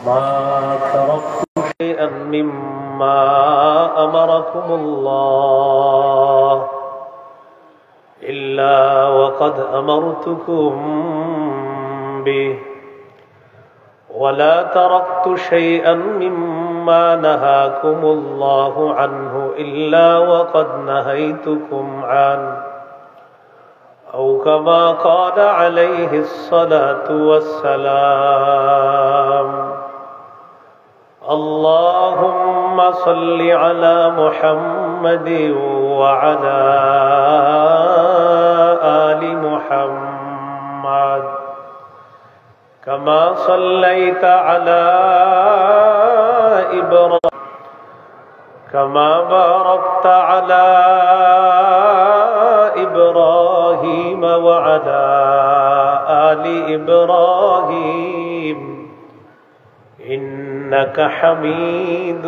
ما تركت شيئا مما أمركم الله إلا وقد أمرتكم به ولا تركت شيئا مما نهاكم الله عنه إلا وقد نهيتكم عنه أو كما قال عليه الصلاة والسلام اللهم صل على محمد وعلى آل محمد كما صليت على إبراهيم كما باركت على إبراهيم وعلى آل إبراهيم إنك حميد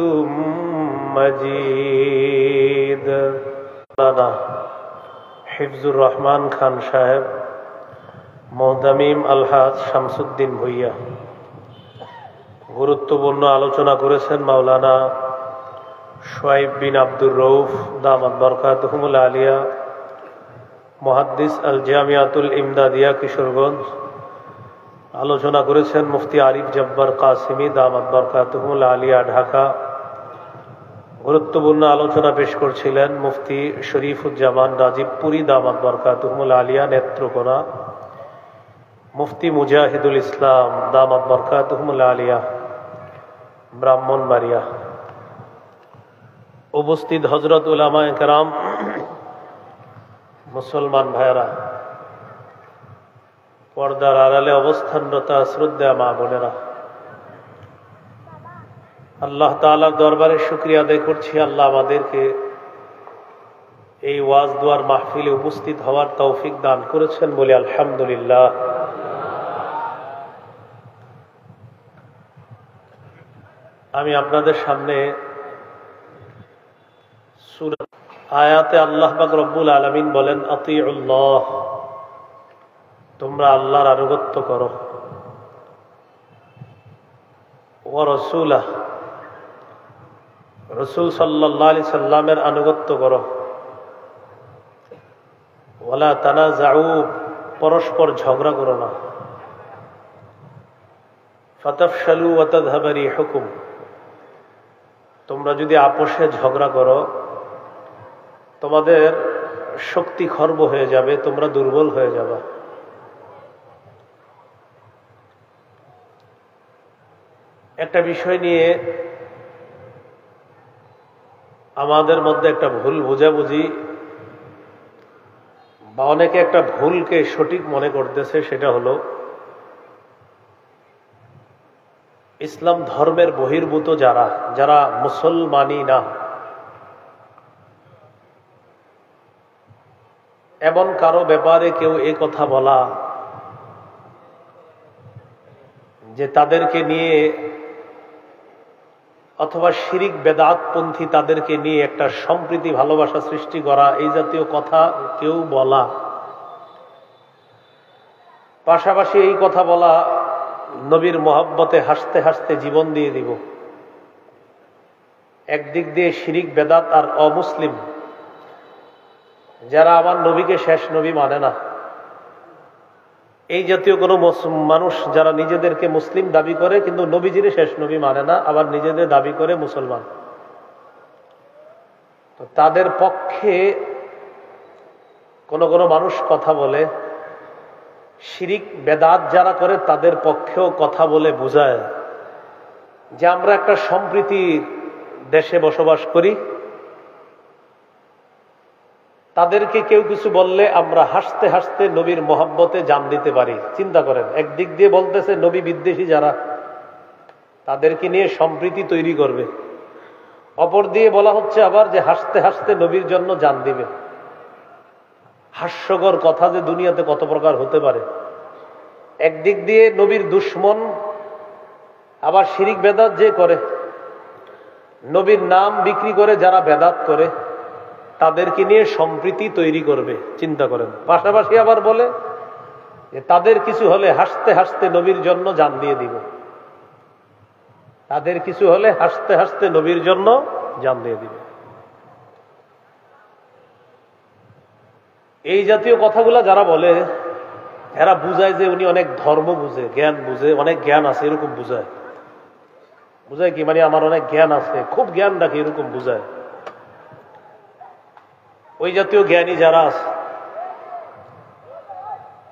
مجيد. হিফজুর রহমান খান সাহেব, মুহতামিম আলহাজ শামসুদ্দিন ভুইয়া গুরুত্বপূর্ণ আলোচনা করেছেন মাওলানা শুআইব বিন আব্দুর রউফ দামাত বরকাতুহুল আলিয়া, মুহাদ্দিস আল জামিয়াতুল ইমদাদিয়া কিশোরগঞ্জ। আলোচনা করেছেন মুফতি আরিফ জব্বার কাসিমি দামাত বরকাতুহুল আলিয়া ঢাকা। গুরুত্বপূর্ণ আলোচনা পেশ করছিলেন মুফতি শরীফুজ্জামান রাজীবপুরী দামাত বরকাতুহুল আলিয়া নেত্রকোনা। মুফতি মুজাহিদুল ইসলাম দামাত বরকাতুহুল আলিয়া ব্রাহ্মণবাড়িয়া। উপস্থিত হযরত উলামায়ে কেরাম, মুসলমান ভাইয়েরা, পর্দার আড়ালে অবস্থানরত শ্রদ্ধা মা বোনেরা, আল্লাহ তাআলার দরবারে শুকরিয়া আদায় করছি। আল্লাহ আমাদেরকে এই ওয়াজ দুয়ার মাহফিলে উপস্থিত হওয়ার তৌফিক দান করেছেন বলে আলহামদুলিল্লাহ। আমি আপনাদের সামনে সূরা আয়াতে আল্লাহ পাক রব্বুল আলামিন বলেন, আতিউল্লাহ, তোমরা আল্লাহর আনুগত্য করো, ওয়া রাসূলাহ, রাসূল সাল্লাল্লাহু আলাইহি সাল্লামের আনুগত্য করো, ওয়ালা তানাযাউ, পরস্পর ঝগড়া করো না, ফাতাফশালু ওয়া তাযহাবা রিহুকুম, তোমরা যদি আপোষে ঝগড়া করো তোমাদের শক্তি খর্ব হয়ে যাবে, তোমরা দুর্বল হয়ে যাবে। একটা বিষয় নিয়ে আমাদের মধ্যে একটা ভুল বোঝাবুঝি বা অনেকে একটা ভুলকে সঠিক মনে করতেছে, সেটা হলো ইসলাম ধর্মের বহির্ভূত যারা মুসলমানই না, এমন কারো ব্যাপারে কেউ এই কথা বলা যে তাদেরকে নিয়ে অথবা শিরিক বেদাতপন্থী তাদেরকে নিয়ে একটা সম্প্রীতি ভালোবাসা সৃষ্টি করা, এই জাতীয় কথা কেউ বলা, পাশাপাশি এই কথা বলা নবীর মহব্বতে হাসতে হাসতে জীবন দিয়ে দিব, একদিক দিয়ে শিরিক বেদাত আর অমুসলিম যারা আমার নবীকে শেষ নবী মানে না, এই জাতীয় কোনো মানুষ যারা নিজেদেরকে মুসলিম দাবি করে কিন্তু নবীজির শেষ নবী মানে না, আবার নিজেদের দাবি করে মুসলমান, তো তাদের পক্ষে কোন কোন মানুষ কথা বলে, শিরিক বেদাত যারা করে তাদের পক্ষেও কথা বলে বোঝায় যে আমরা একটা সম্প্রীতির দেশে বসবাস করি, তাদেরকে কেউ কিছু বললে আমরা হাসতে হাসতে নবীর মহব্বতে জান দিতে পারি। চিন্তা করেন, একদিক দিয়ে বলতেছে নবী বিদ্বেষী যারা তাদেরকে নিয়ে সম্প্রীতি তৈরি করবে, অপর দিয়ে বলা হচ্ছে আবার যে হাসতে হাসতে নবীর জন্য জান দিবে। হাস্যকর কথা যে দুনিয়াতে কত প্রকার হতে পারে। একদিক দিয়ে নবীর দুশ্মন, আবার শিরিক বেদাত যে করে, নবীর নাম বিক্রি করে যারা বেদাত করে তাদেরকে নিয়ে সম্প্রীতি তৈরি করবে। চিন্তা করেন, পাশাপাশি আবার বলে যে তাদের কিছু হলে হাসতে হাসতে নবীর জন্য জান দিয়ে দিব। তাদের কিছু হলে হাসতে হাসতে নবীর জন্য জান দিয়ে দিবে। এই জাতীয় কথাগুলা যারা বলে এরা বুঝায় যে উনি অনেক ধর্ম বুঝে, জ্ঞান বুঝে, অনেক জ্ঞান আছে, এরকম বুঝায়। বুঝায় কি মানে আমার অনেক জ্ঞান আছে, খুব জ্ঞান রাখে, এরকম বুঝায়। ওই জাতীয় জ্ঞানী যারা আছে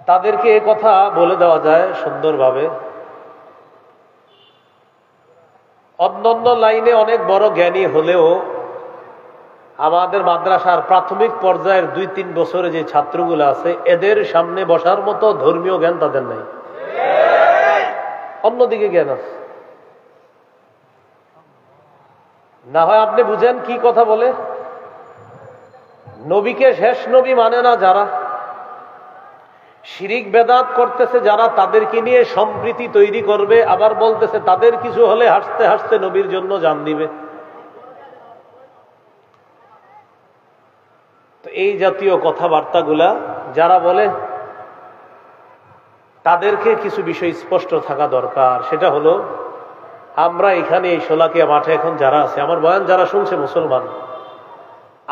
তাদেরকে এ কথা বলে দেওয়া যায় সুন্দরভাবে। অন্যান্য লাইনে অনেক বড় জ্ঞানী হলেও আমাদের মাদ্রাসার প্রাথমিক পর্যায়ের 2-3 বছরে যে ছাত্রগুলো আছে এদের সামনে বসার মতো ধর্মীয় জ্ঞান তাদের নাই, অন্যদিকে জ্ঞান আছে। না হয় আপনি বুঝেন কি কথা বলে। নবীকে শেষ নবী মানে না যারা, শিরিক বেদাত করতেছে যারা, তাদেরকে নিয়ে সম্প্রীতি তৈরি করবে, আবার বলতেছে তাদের কিছু হলে হাসতে হাসতে নবীর জন্য জান দিবে। তো এই জাতীয় কথাবার্তাগুলা যারা বলে তাদেরকে কিছু বিষয় স্পষ্ট থাকা দরকার। সেটা হলো, আমরা এখানে এই শোলাকিয়া মাঠে এখন যারা আছে, আমার বয়ান যারা শুনছে মুসলমান,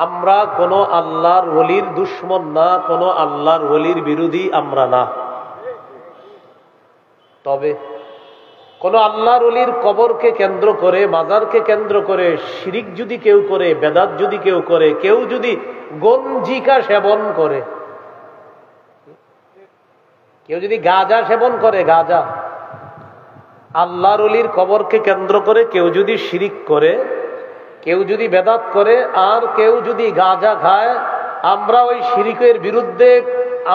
আমরা কোন আল্লাহর ওলির দুশ্মন না, কোন আল্লাহর ওলির বিরোধী আমরা না। তবে কোন আল্লাহর ওলির কবরকে কেন্দ্র করে, মাজারকে কেন্দ্র করে শিরিক যদি কেউ করে, বেদাত যদি কেউ করে, কেউ যদি গঞ্জিকা সেবন করে, কেউ যদি গাঁজা সেবন করে, গাঁজা, আল্লাহর ওলির কবরকে কেন্দ্র করে কেউ যদি শিরিক করে, কেউ যদি বেদাত করে, আর কেউ যদি গাঁজা খায়, আমরা ওই শিরিকের বিরুদ্ধে,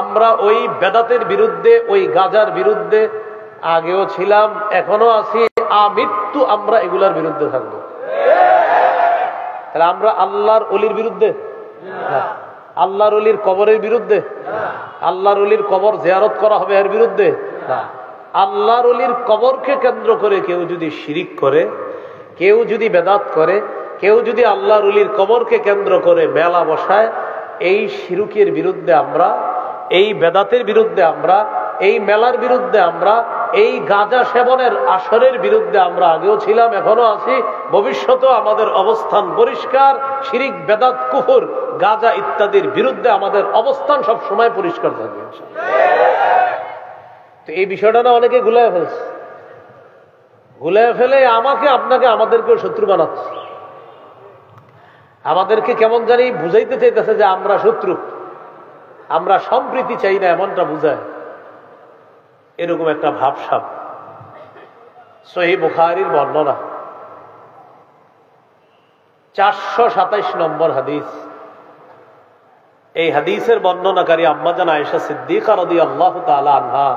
আমরা ওই বেদাতের বিরুদ্ধে, ওই গাঁজার বিরুদ্ধে আগেও ছিলাম, এখনো আছি, আমৃত্যু আমরা এগুলার বিরুদ্ধে থাকবো। তাহলে আমরা আল্লাহর ওলির বিরুদ্ধে না, আল্লাহর ওলির কবরের বিরুদ্ধে, আল্লাহর ওলির কবর জিয়ারত করা হবে এর বিরুদ্ধে না। আল্লাহর ওলির কবরকে কেন্দ্র করে কেউ যদি শিরিক করে, কেউ যদি বেদাত করে, কেউ যদি আল্লাহর ওলির কবরকে কেন্দ্র করে মেলা বসায়, এই শিরকের বিরুদ্ধে আমরা, এই বেদাতের বিরুদ্ধে আমরা, এই মেলার বিরুদ্ধে আমরা, এই গাঁজা সেবনের আসরের বিরুদ্ধে আমরা আগেও ছিলাম, এখনো আছি, ভবিষ্যতেও আমাদের অবস্থান পরিষ্কার। শিরিক, বেদাত, কুফর, গাঁজা ইত্যাদির বিরুদ্ধে আমাদের অবস্থান সব সময় পরিষ্কার থাকবে। তো এই বিষয়টা না অনেকে গুলায় ফেলছে, গুলায় ফেলে আমাকে, আপনাকে, আমাদেরকেও শত্রু বানাচ্ছে। আমাদেরকে কেমন জানি বুঝাইতে চাইতেছে যে আমরা শত্রু, আমরা সম্প্রীতি চাই না, এমনটা বুঝায়। এরকম একটা ভাবসাব। সহিহ বুখারীর বর্ণনা 427 নম্বর হাদিস। এই হাদিসের বর্ণনাকারী আম্মাজান আয়েশা সিদ্দিকা রাদিয়াল্লাহু তাআলা আনহা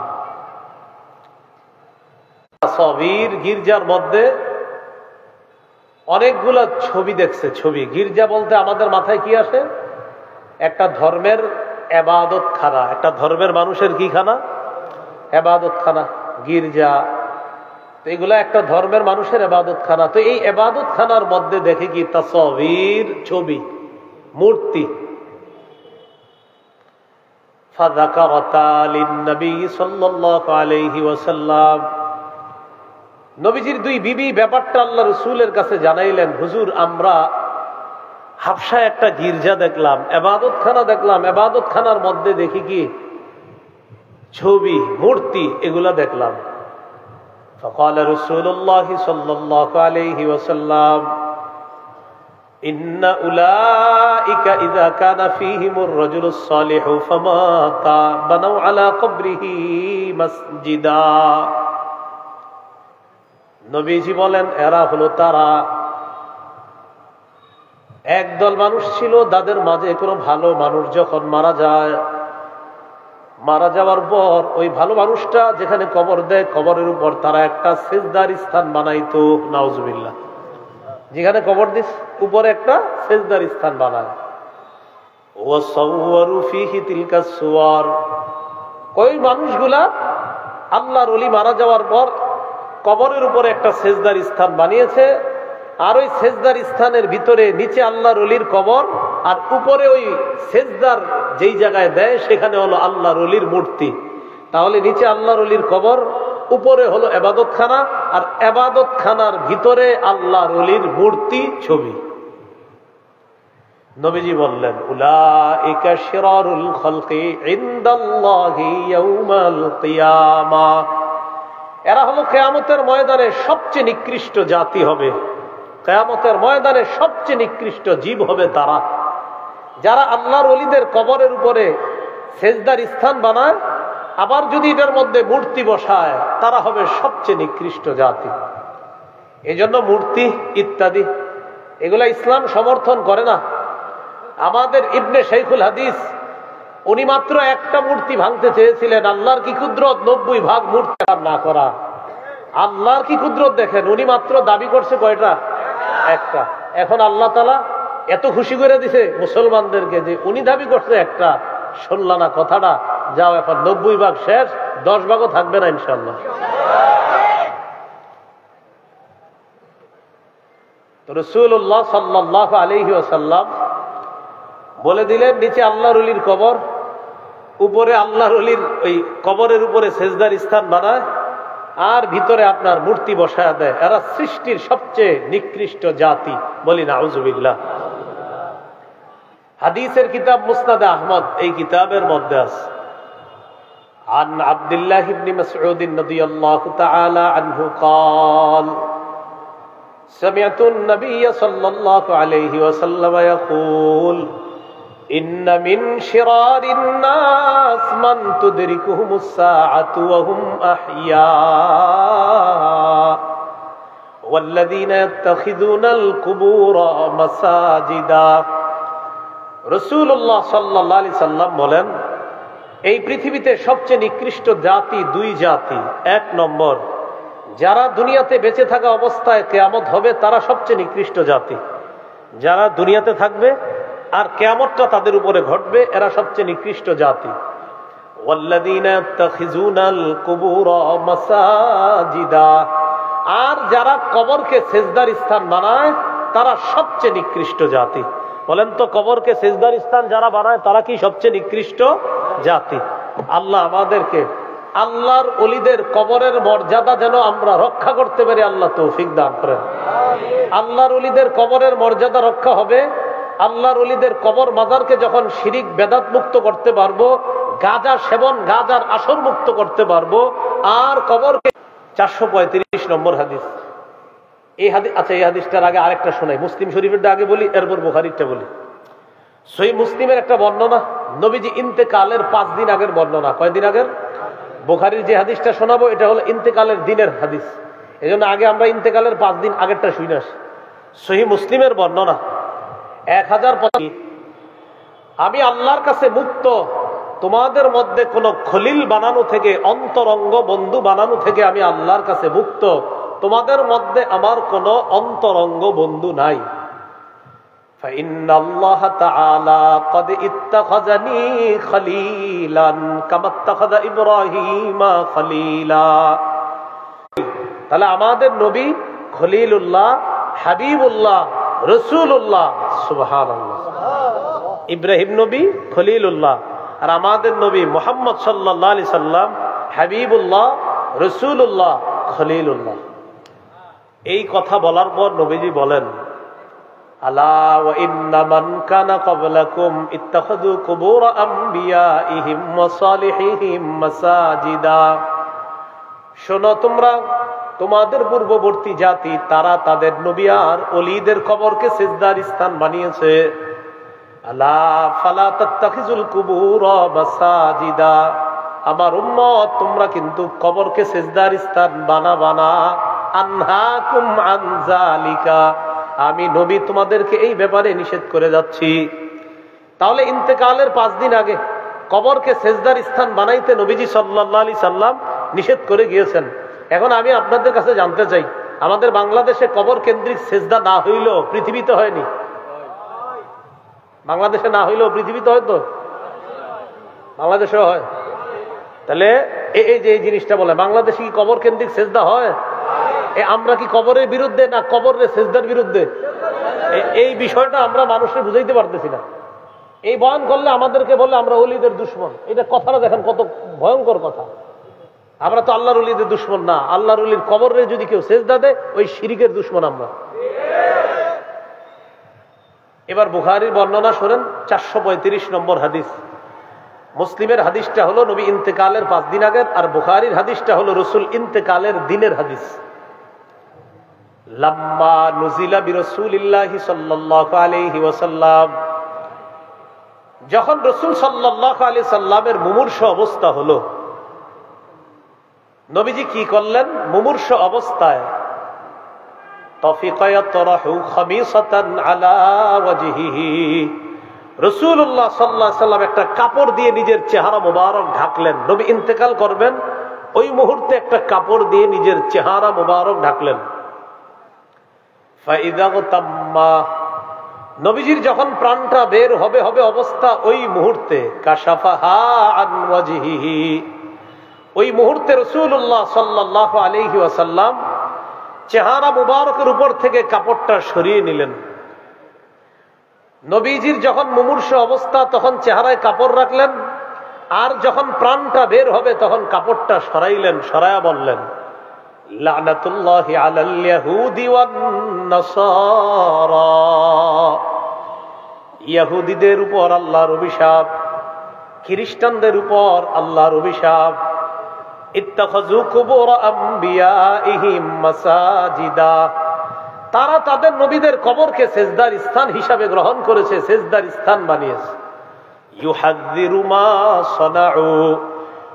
তাসবির, গির্জার মধ্যে অনেকগুলো ছবি দেখছে। ছবি, গির্জা বলতে আমাদের মাথায় কি আসে? একটা ধর্মের ইবাদত খানা, একটা ধর্মের মানুষের কি খানা? ইবাদত খানা, গির্জা। তো এগুলা একটা ধর্মের মানুষের ইবাদত খানা। তো এই ইবাদত খানার মধ্যে দেখে কি? তাসবির, ছবি, মূর্তি। ফাযাকারাতা লিন-নবী সাল্লাল্লাহু আলাইহি ওয়াসাল্লাম, নবীজির দুই বিবি ব্যাপারটা আল্লাহ রাসূলের কাছে জানাইলেন, হুজুর আমরা হাবশায় একটা গির্জা দেখলাম, ইবাদত খানা দেখলাম, ইবাদত খানার মধ্যে দেখি কি? ছবি, মূর্তি, এগুলা দেখলাম। فقال رسول الله صلى الله عليه وسلم إن أولئك إذا كان فيهم الرجل الصالح فمات بنوا على قبره مسجدا। নবীজি বলেন, এরা হলো তারা, একদল মানুষ ছিল, তাদের মাঝে কোনো ভালো মানুষ যখন মারা যায়, মারা যাওয়ার পর ওই ভালো মানুষটা যেখানে কবর দেয়, কবরের উপর তারা একটা সেজদার স্থান বানাইতো। নাউজুবিল্লাহ। যেখানে কবর দিস উপরে একটা সেজদার স্থান বানায়। ওয়াসাওয়ারু ফীহি তিলকা সুওয়ার, ওই মানুষগুলা আল্লাহর ওলি মারা যাওয়ার পর কবরের উপরে একটা সেজদার স্থান বানিয়েছে, আর ওই সেজদার স্থানের ভিতরে নিচে আল্লাহর ওলির কবর, আর উপরে ওই সেজদার যেই জায়গায় দেয় সেখানে হলো আল্লাহর ওলির মূর্তি। তাহলে নিচে আল্লাহর ওলির কবর, উপরে হলো ইবাদতখানা, আর ইবাদতখানার ভিতরে আল্লাহর ওলির মূর্তি ছবি। নবীজি বললেন, উলাইকা শিরারুল খালকি ইনদাল্লাহি ইয়াউমাল কিয়ামাহ, এরা হলো কিয়ামতের ময়দানে সবচেয়ে নিকৃষ্ট জাতি হবে, কিয়ামতের ময়দানে সবচেয়ে নিকৃষ্ট জীব হবে তারা যারা আল্লাহর ওলিদের কবরের উপরে সেজদার স্থান বানায়, আবার যদি এটার মধ্যে মূর্তি বসায়, তারা হবে সবচেয়ে নিকৃষ্ট জাতি। এজন্য মূর্তি ইত্যাদি এগুলা ইসলাম সমর্থন করে না। আমাদের ইবনে শাইখুল হাদিস উনি মাত্র একটা মূর্তি ভাঙতে চেয়েছিলেন। আল্লাহর কি কুদরত 90 ভাগ মূর্তি না করা। আল্লাহর কি কুদরত দেখেন, উনি মাত্র দাবি করছে কয়টা? একটা। এখন আল্লাহ তাআলা এত খুশি করে দিছে মুসলমানদেরকে যে উনি দাবি করছে একটা, শুনলা না কথাটা, যাও এখন 90 ভাগ শেষ, 10 ভাগও থাকবে না ইনশাআল্লাহ। তো রাসূলুল্লাহ সাল্লাল্লাহু আলাইহি ওয়াসাল্লাম বলে দিলেন, নিচে আল্লাহর ওলির কবর, উপরে আল্লাহর ওলির ওই কবরের উপরে সেজদার স্থান বানায়, আর ভিতরে আপনার মূর্তি বসায় দেয়। এরা সৃষ্টির সবচেয়ে নিকৃষ্ট জাতি, বলি নাউজুবিল্লাহ। হাদিসের কিতাব মুসনাদে আহমদ, এই কিতাবের মধ্যে আছে عن عبد الله بن مسعود رضي الله تعالى عنه قال سمعت النبي صلى الله عليه وسلم يقول إن من شرار الناس من تدركهم الساعة وهم أحياء والذين يتخذون القبور مساجدا। রাসূলুল্লাহ সাল্লাল্লাহু আলাইহি সাল্লাম বলেন, এই পৃথিবীতে সবচেয়ে নিকৃষ্ট জাতি দুই জাতি। এক নম্বর, যারা দুনিয়াতে বেঁচে থাকা অবস্থায় কিয়ামত হবে, তারা সবচেয়ে নিকৃষ্ট জাতি। যারা দুনিয়াতে থাকবে আর কিয়ামতটা তাদের উপরে ঘটবে, এরা সবচেয়ে নিকৃষ্ট জাতি। ওয়াল্লাযীনা ইয়াত্তাখিযুনাল কুবুরা মাসাজিদা, আর যারা কবরকে সেজদার স্থান বানায়, তারা সবচেয়ে নিকৃষ্ট জাতি। বলেন তো, কবরকে সেজদার স্থান যারা বানায় তারা কি সবচেয়ে নিকৃষ্ট জাতি? আল্লাহ আমাদেরকে আল্লাহর ওলিদের কবরের মর্যাদা যেন আমরা রক্ষা করতে পারি, আল্লাহ তৌফিক দান করেন। আল্লাহর ওলিদের কবরের মর্যাদা রক্ষা হবে। আল্লাহর ওলিদের কবর মাজারকে যখন শিরিক বেদাত মুক্ত করতে পারবো, গাঁজা সেবন, গাঁজার আসর মুক্ত করতে পারবো, আর কবরকে 435 নম্বর হাদিস। এই হাদিস, আচ্ছা এই হাদিসটার আগে আরেকটা শোনাই। মুসলিম শরীফেরটা আগে বলি, এরপর বুখারীরটা বলি। সহিহ মুসলিমের একটা বর্ণনা, নবীজি ইন্তেকালের 5 দিন আগের বর্ণনা। কয়দিন আগের? বুখারীর যে হাদিসটা শোনাবো এটা হলো ইন্তেকালের দিনের হাদিস, এজন্য আগে আমরা ইন্তেকালের 5 দিন আগেরটা শুনে আসি। সহিহ মুসলিমের বর্ণনা 1005, আমি আল্লাহর কাছে মুক্ত তোমাদের মধ্যে কোন খলিল বানানো থেকে, অন্তরঙ্গ বন্ধু বানানো থেকে আমি আল্লাহর কাছে মুক্ত। তোমাদের মধ্যে আমার কোন অন্তরঙ্গ বন্ধু নাই। فإن الله تعالى قد اتخذني خليلا كما اتخذ إبراهيم خليلا। তাহলে আমাদের নবী খলিলুল্লাহ, হাবিবুল্লাহ, রাসূলুল্লাহ। সুবহানাল্লাহ। ইব্রাহিম নবী খলিলুল্লাহ, আর আমাদের নবী মুহাম্মদ সাল্লাল্লাহু আলাইহি সাল্লাম হাবিবুল্লাহ, রাসূলুল্লাহ, খলিলুল্লাহ। এই কথা বলার পর নবীজি বলেন, আলা ওয়া ইন্না মান কানা ক্বাবলাকুম ইত্তাখাযু কুবুর আমবিয়াইহিম ওয়া সালিহিহিম মাসাজিদা। শোনো, তোমরা, তোমাদের পূর্ববর্তী জাতি, তারা তাদের নবী আর ওলিদের কবরকে সিজদার স্থান বানিয়েছে। আলা ফালা তাত্তাখিজুল কুবুর মাসাজিদা। আমার উম্মত, তোমরা কিন্তু কবরকে সিজদার স্থান বানাবা না। আনহাকুম আন যালিকা, আমি নবী তোমাদেরকে এই ব্যাপারে নিষেধ করে যাচ্ছি। তাহলে ইন্তেকালের 5 দিন আগে কবরকে সেজদার স্থান বানাইতে নবীজি সাল্লাল্লাহু আলাইহি সাল্লাম নিষেধ করে গিয়েছেন। এখন আমি আপনাদের কাছে জানতে চাই, আমাদের বাংলাদেশে কবর কেন্দ্রিক সেজদা না হইলেও পৃথিবীতে হয়নি? বাংলাদেশে না হইলেও পৃথিবীতে হয়তো, বাংলাদেশেও হয়। তাহলে এই যে এই জিনিসটা বলে, বাংলাদেশে কি কবর কেন্দ্রিক সেজদা হয়? আমরা কি কবরের বিরুদ্ধে না কবরের সেজদার বিরুদ্ধে? এই বিষয়টা আমরা মানুষকে বুঝাইতে পারতেছি না। এই বয়ান করলে আমাদেরকে বলে আমরা ওলিদের দুশমন। এটা কথাটা দেখেন কত ভয়ঙ্কর কথা। আমরা তো আল্লাহর ওলিদের দুশ্মন না। আল্লাহর ওলির কবরে যদি কেউ সেজদা দেয় ওই শিরকের দুশ্মন আমরা। এবার বুখারীর বর্ণনা শোনেন, 435 নম্বর হাদিস। মুসলিমের হাদিসটা হলো নবী ইন্তেকালের 5 দিন আগের, আর বুখারীর হাদিসটা হলো রাসূল ইন্তেকালের দিনের হাদিস। লাম্মা নুজিলা বিরাসূলিল্লাহি সাল্লাল্লাহু আলাইহি ওয়াসাল্লাম, যখন রাসূল সাল্লাল্লাহু আলাইহি সাল্লামের মুমূর্ষ অবস্থা হলো, নবীজি কি করলেন? মুমূর্ষ অবস্থায় তাফিকা ইয়াতরাহু খামিসাতান আলা ওয়াজহিহি, রাসূলুল্লাহ সাল্লাল্লাহু আলাইহি সাল্লাম একটা কাপড় দিয়ে নিজের চেহারা মোবারক ঢাকলেন। নবী ইন্তেকাল করবেন, ওই মুহূর্তে একটা কাপড় দিয়ে নিজের চেহারা মোবারক ঢাকলেন। ফাইদা তাম্মা, নবীজির যখন প্রাণটা বের হবে অবস্থা, ওই মুহূর্তে কাশাফাহা আন ওয়াজহিহি, ওই মুহূর্তে রাসূলুল্লাহ সাল্লাল্লাহু আলাইহি ওয়াসাল্লাম চেহারা মুবারকের উপর থেকে কাপড়টা সরিয়ে নিলেন। নবীজির যখন মুমূর্ষ অবস্থা তখন চেহারায় কাপড় রাখলেন, আর যখন প্রাণটা বের হবে তখন কাপড়টা সরাইলেন, সরায়া বললেন লানাতুল্লাহি আলাল ইয়াহুদি ওয়ান নাসারা, ইহুদিদের উপর আল্লাহর অভিশাপ, খ্রিস্টানদের উপর আল্লাহর অভিশাপ। ইত্তাখাযু কুবুর আমবিয়াইহিম মাসাজিদা, তারা তাদের নবীদের কবরকে সেজদার স্থান হিসাবে গ্রহণ করেছে, সেজদার স্থান বানিয়েছে। ইউহাযযিরু মা সানাউ,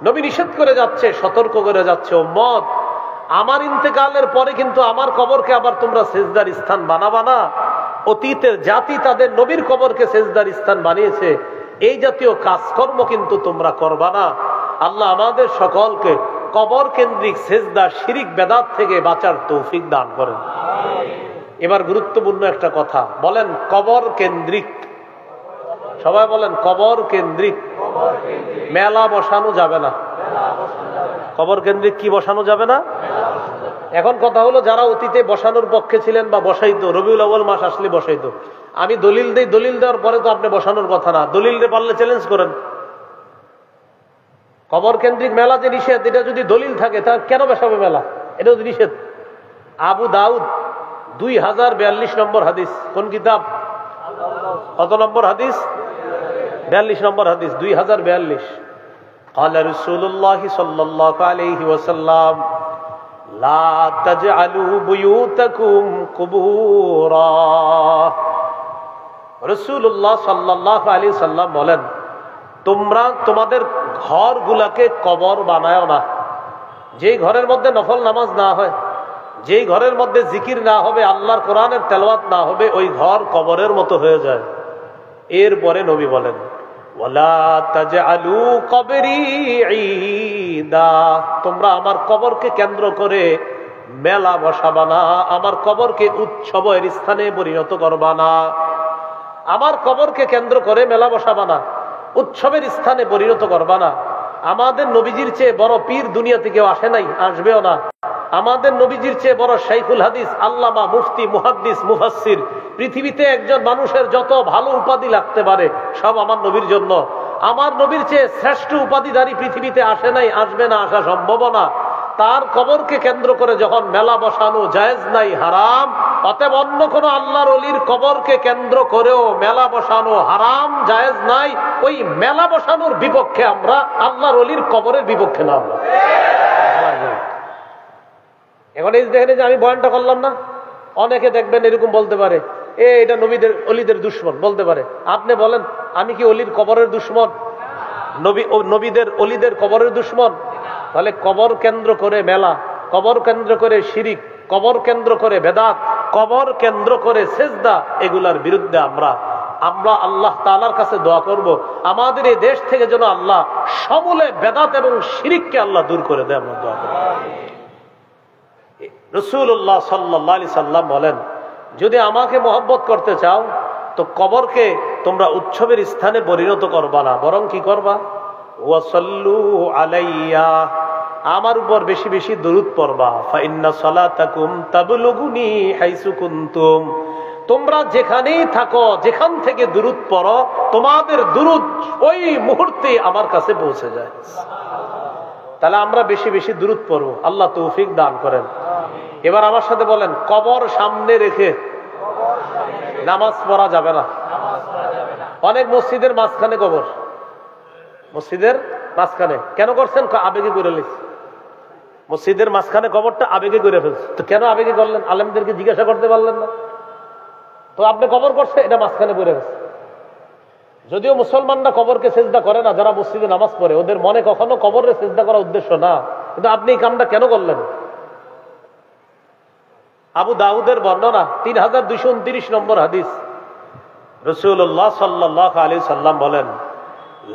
নবী নিষেধ করে যাচ্ছে, সতর্ক করে যাচ্ছে, উম্মত আমার ইন্তেকালের পরে কিন্তু আমার কবরকে আবার তোমরা সেজদার স্থান বানাবা না। অতীতের জাতি তাদের নবীর কবরকে সেজদার স্থান বানিয়েছে, এই জাতীয় কাজকর্ম কিন্তু তোমরা করবা না। আল্লাহ আমাদের সকলকে কবর কেন্দ্রিক সেজদা, শিরিক, বেদাত থেকে বাঁচার তৌফিক দান করেন। এবার গুরুত্বপূর্ণ একটা কথা বলেন, কবর কেন্দ্রিক, সবাই বলেন কবর কেন্দ্রিক মেলা বসানো যাবে না। কবর কেন্দ্রিক কি বসানো যাবে না? এখন কথা হলো, যারা অতীতে বসানোর পক্ষে ছিলেন বা বসাইতো, রবিউল আউয়াল মাস আসলে বসাইতো, আমি দলিল দেই, দলিল দেওয়ার পরে তো আপনি বসানোর কথা না, দলিল দিয়ে পারলে চ্যালেঞ্জ করেন। কবর কেন্দ্রিক মেলা যে নিষেধ, এটা যদি দলিল থাকে তাহলে কেন বসাবে মেলা? এটাও নিষেধ। আবু দাউদ 2042 নম্বর হাদিস, কোন কিতাব? কত নম্বর হাদিস? 42 নম্বর হাদিস, 2042। قال رسول الله صلى الله عليه وسلم لا تجعلوا بيوتكم قبورا, রাসূলুল্লাহ সাল্লাল্লাহু আলাইহি সাল্লাম বলেন, তোমরা তোমাদের ঘরগুলাকে কবর বানায়ো না। যেই ঘরের মধ্যে নফল নামাজ না হয়, যেই ঘরের মধ্যে জিকির না হবে, আল্লাহর কোরআনের তেলাওয়াত না হবে, ওই ঘর কবরের মতো হয়ে যায়। এরপরে নবী বলেন ওয়ালা তাজআলু কবরি ঈদা, তোমরা আমার কবরকে কেন্দ্র করে মেলা বসাবা না, আমার কবরকে উৎসবের স্থানে পরিণত করবা না। আমার কবরকে কেন্দ্র করে মেলা বসাবা না, উৎসবের স্থানে পরিণত করবা না। আমাদের নবীজির চেয়ে বড় পীর দুনিয়াতে কেউ আসে নাই, আসবেও না। আমাদের নবীজির চেয়ে বড় শাইখুল হাদিস, আল্লামা, মুফতি, মুহাদ্দিস, মুফাসসির, পৃথিবীতে একজন মানুষের যত ভালো উপাধি লাগতে পারে সব আমার নবীর জন্য। আমার নবীর চেয়ে শ্রেষ্ঠ উপাধিধারী পৃথিবীতে আসে নাই, আসবে না, আসা সম্ভব না। তার কবরকে কেন্দ্র করে যখন মেলা বসানো জায়েজ নাই, হারাম, অতএব অন্য কোন আল্লাহর ওলির কবরকে কেন্দ্র করেও মেলা বসানো হারাম, জায়েজ নাই। ওই মেলা বসানোর বিপক্ষে আমরা, আল্লাহর ওলির কবরের বিপক্ষে না আমরা। এখন এই দেখেন যে আমি বয়ানটা করলাম না, অনেকে দেখবেন এরকম বলতে পারে, এটা নবীদের অলিদের দুশ্মন বলতে পারে। আপনি বলেন, আমি কি অলির কবরের দুশ্মন? নবীদের অলিদের কবরের দুশ্মন? তাহলে কবর কেন্দ্র করে মেলা, কবর কেন্দ্র করে শিরিক, কবর কেন্দ্র করে বেদাত, কবর কেন্দ্র করে সেজদা, এগুলার বিরুদ্ধে আমরা আল্লাহ তাআলার কাছে দোয়া করব, আমাদের এই দেশ থেকে যেন আল্লাহ সমূলে বেদাত এবং শিরিককে আল্লাহ দূর করে দেয়। আমরা দোয়া করব। রাসূলুল্লাহ সাল্লাল্লাহু আলাইহি সাল্লাম বলেন, যদি আমাকে মহব্বত করতে চাও তো কবরকে তোমরা উৎসবের স্থানে পরিণত করবা না, বরং কি করবা? ওয়াসাল্লু আলাইয়া, আমার উপর বেশি বেশি দরুদ পড়বা। ফাইন্না সালাতাকুম তাবলুগুনি হাইসু কুনতুম, তোমরা যেখানেই থাকো, যেখান থেকে দরুদ পড়ো, তোমাদের দরুদ ওই মুহূর্তে আমার কাছে পৌঁছে যায়। তাহলে আমরা বেশি বেশি দুরূদ পড়ব, আল্লাহ তৌফিক দান করেন। এবার আমার সাথে বলেন, কবর সামনে রেখে নামাজ পড়া যাবে না। অনেক মসজিদের মাঝখানে কবর, মসজিদের মাঝখানে কেন করছেন? আবেগে করে লিখছে। মসজিদের মাঝখানে কবরটা আবেগে করে ফেলছে। তো কেন আবেগে করলেন? আলেমদেরকে জিজ্ঞাসা করতে পারলেন না? তো আপনি কবর করছে, এটা মাঝখানে করে গেছে। যদিও মুসলমানরা কবরকে সেজদা করে না, যারা মসজিদে নামাজ পড়ে ওদের মনে কখনো কবরে সেজদা করার উদ্দেশ্য না, কিন্তু আপনি এই কামটা কেন করলেন? আবু দাউদের বর্ণনা 3229 নম্বর হাদিস, রাসূলুল্লাহ সাল্লাল্লাহু আলাইহি সাল্লাম বলেন,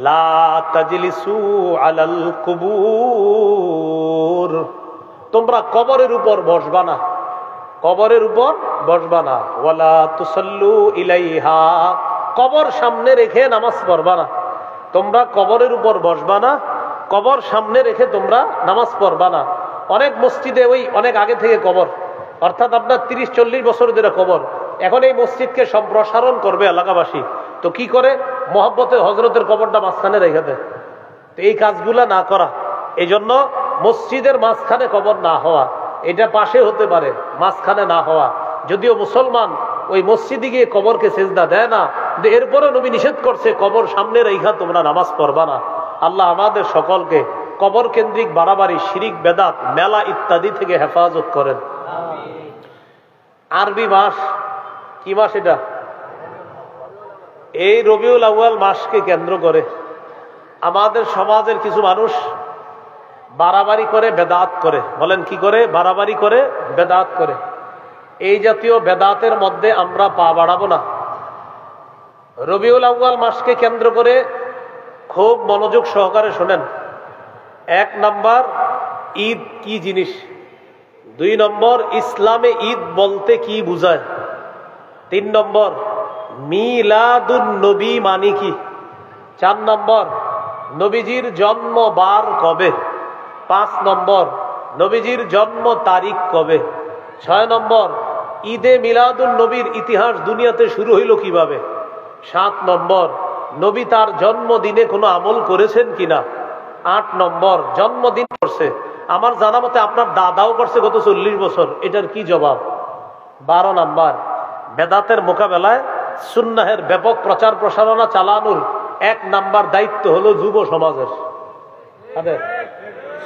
লা তাজলিসু আলাল কুবুর, তোমরা কবরের উপর বসবা না, কবরের উপর বসবা না। ওয়ালা তুসাল্লু ইলাইহা, কবর সামনে রেখে নামাজ পড়বা না। তোমরা কবরের উপর বসবা না, কবর সামনে রেখে তোমরা নামাজ পড়বা না। অনেক মসজিদে ওই অনেক আগে থেকে কবর, অর্থাৎ আপনার 30-40 বছর ধরে কবর। এখন এই মসজিদকে সম্প্রসারণ করবে এলাকাবাসী, তো কি করে? মহব্বতে হজরতের কবরটা মাঝখানে রেখে দেয়। তো এই কাজগুলা না করা, এই জন্য মসজিদের মাঝখানে কবর না হওয়া, এটা পাশে হতে পারে, মাঝখানে না হওয়া। যদিও মুসলমান ওই মসজিদে গিয়ে কবরকে সেজদা দেয় না, কিন্তু এরপরে নবী নিষেধ করছে কবর সামনে রেখা তোমরা নামাজ পড়বা না। আল্লাহ আমাদের সকলকে কবর কেন্দ্রিক বাড়াবাড়ি, শিরিক, বেদাত, মেলা ইত্যাদি থেকে হেফাজত করেন। আরবি মাস কি মাস? এটা এই রবিউল আউয়াল মাসকে কেন্দ্র করে আমাদের সমাজের কিছু মানুষ বাড়াবাড়ি করে, বেদাত করে। বলেন কি করে? বাড়াবাড়ি করে, বেদাত করে। এই জাতীয় বেদাতের মধ্যে আমরা পা বাড়াবো না। রবিউল আউয়াল মাসকে কেন্দ্র করে খুব মনোযোগ সহকারে শোনেন। 1 নাম্বার, ঈদ কি জিনিস। 2 নম্বর, ইসলামে ঈদ বলতে কি বুঝায়। 3 নম্বর, মিলাদুন নবী মানে কি। 4 নম্বর, নবীজির জন্ম বার কবে। 5 নম্বর, নবীজির জন্ম তারিখ কবে। 6 নম্বর, ঈদে মিলাদুন নবীর ইতিহাস দুনিয়াতে শুরু হইল কিভাবে। 7 নম্বর, নবী তার জন্মদিনে কোনো আমল করেছেন কিনা। 8 নম্বর, জন্মদিন করছে, আমার জানা মতে আপনার দাদাও করছে গত 40 বছর, এটার কি জবাব। 12 নাম্বার, বেদাতের মোকাবেলায় সুন্নাহের ব্যাপক প্রচার প্রসারণা চালানোর 1 নাম্বার দায়িত্ব হলো যুব সমাজের। কাদের?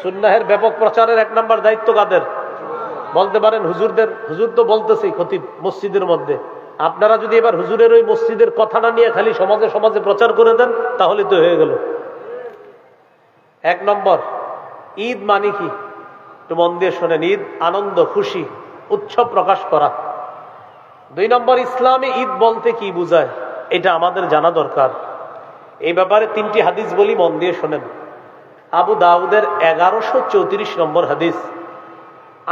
সুন্নাহের ব্যাপক প্রচারের 1 নাম্বার দায়িত্ব কাদের? বলতে পারেন হুজুরদের। হুজুর তো বলতেছি খতিব মসজিদের মধ্যে। আপনারা যদি এবার হুজুরের ওই মসজিদের কথাটা নিয়ে খালি সমাজে সমাজে প্রচার করে দেন, তাহলে তো হয়ে গেল। 1 নম্বর, ঈদ মানে কি? একটু মন দিয়ে শোনেন। ঈদ আনন্দ, খুশি, উৎসব প্রকাশ করা। 2 নম্বর, ইসলামে ঈদ বলতে কি বুঝায়, এটা আমাদের জানা দরকার। এই ব্যাপারে 3টি হাদিস বলি, মন দিয়ে শোনেন। আবু দাউদের 1134 নম্বর হাদিস,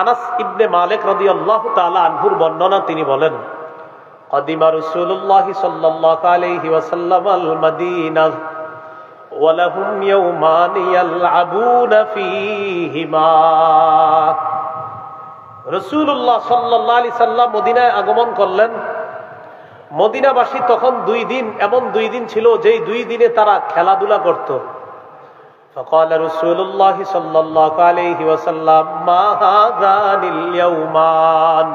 আনাস ইবনে মালিক রাদিয়াল্লাহু তাআলা আনহুর বর্ণনা। তিনি বলেন, কদিমা রাসূলুল্লাহ সাল্লাল্লাহু আলাইহি ওয়াসাল্লাম আল মাদিনা ওয়ালাহুম ইয়াওমান ইয়ালআবুনা ফীহিমা। রাসূলুল্লাহ সাল্লাল্লাহু আলাইহি সাল্লাম মদিনায় আগমন করলেন। মদিনাবাসী তখন 2 দিন, এমন 2 দিন ছিল যেই 2 দিনে তারা খেলাধুলা করত। فقال رسول الله صلى الله عليه وسلم ما هذان اليومان।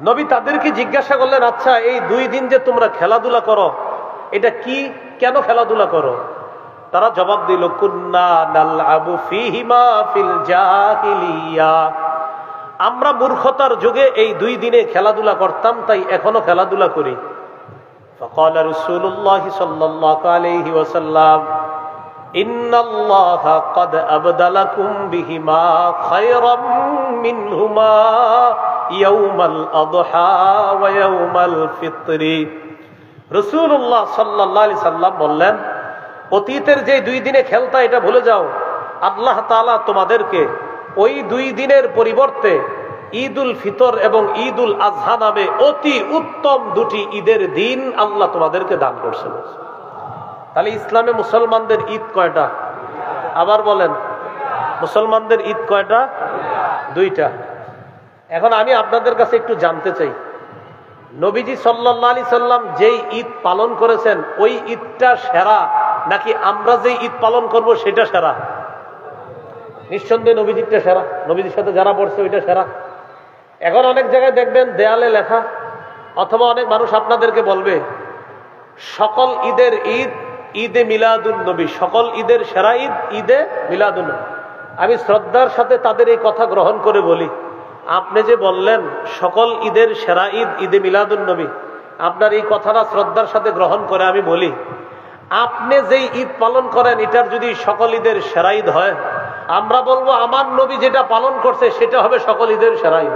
নবী তাদেরকে জিজ্ঞাসা করলেন, আচ্ছা এই 2 দিন যে তোমরা খেলাধুলা করো, এটা কি, কেন খেলাধুলা করো? তারা জবাব দিল, কুন্না নালআবু ফীহিমা ফিল জাহিলিয়া। আমরা মূর্খতার যুগে এই 2 দিনে খেলাধুলা করতাম, তাই এখনো খেলাধুলা করি। فقال رسول الله صلى الله عليه وسلم ইন্নাল্লাহা ক্বাদ আবদালাকুম বিহিমা খায়রাম মিনহুমা ইয়াউমাল আযহা ওয়া ইয়াউমাল ফিত্রি। রাসূলুল্লাহ সাল্লাল্লাহু আলাইহি সাল্লাম বললেন, অতীতের যে 2 দিনে খেলতা এটা ভুলে যাও। আল্লাহ তাআলা তোমাদেরকে ওই 2 দিনের পরিবর্তে ঈদুল ফিতর এবং ঈদুল আযহা নামে অতি উত্তম 2টি ঈদের দিন আল্লাহ তোমাদেরকে দান করেছেন। তাহলে ইসলামে মুসলমানদের ঈদ কয়টা? আবার বলেন, মুসলমানদের ঈদ কয়টা? 2টা। এখন আমি আপনাদের কাছে একটু জানতে চাই, নবীজি সাল্লাল্লাহু আলাইহি সাল্লাম যেই ঈদ পালন করেছেন ওই ঈদটা সেরা, নাকি আমরা যে ঈদ পালন করব সেটা সেরা? নিঃসন্দেহে নবীজিরটা সেরা, নবীজির সাথে যারা পড়ছে ওইটা সেরা। এখন অনেক জায়গায় দেখবেন দেয়ালে লেখা, অথবা অনেক মানুষ আপনাদেরকে বলবে সকল ঈদের ঈদ ঈদে মিলাদুন নবী, সকল ঈদের সেরা ঈদ ঈদে মিলাদুন নবী। আমি শ্রদ্ধার সাথে তাদের এই কথা গ্রহণ করে বলি, আপনি যে বললেন সকল ঈদের সেরা ঈদ ঈদে মিলাদুন নবী, আপনার এই কথাটা শ্রদ্ধার সাথে গ্রহণ করে আমি বলি, আপনি যেই ঈদ পালন করেন এটার যদি সকল ঈদের সেরা ঈদ হয়, আমরা বলবো আমার নবী যেটা পালন করছে সেটা হবে সকল ঈদের সেরা ঈদ।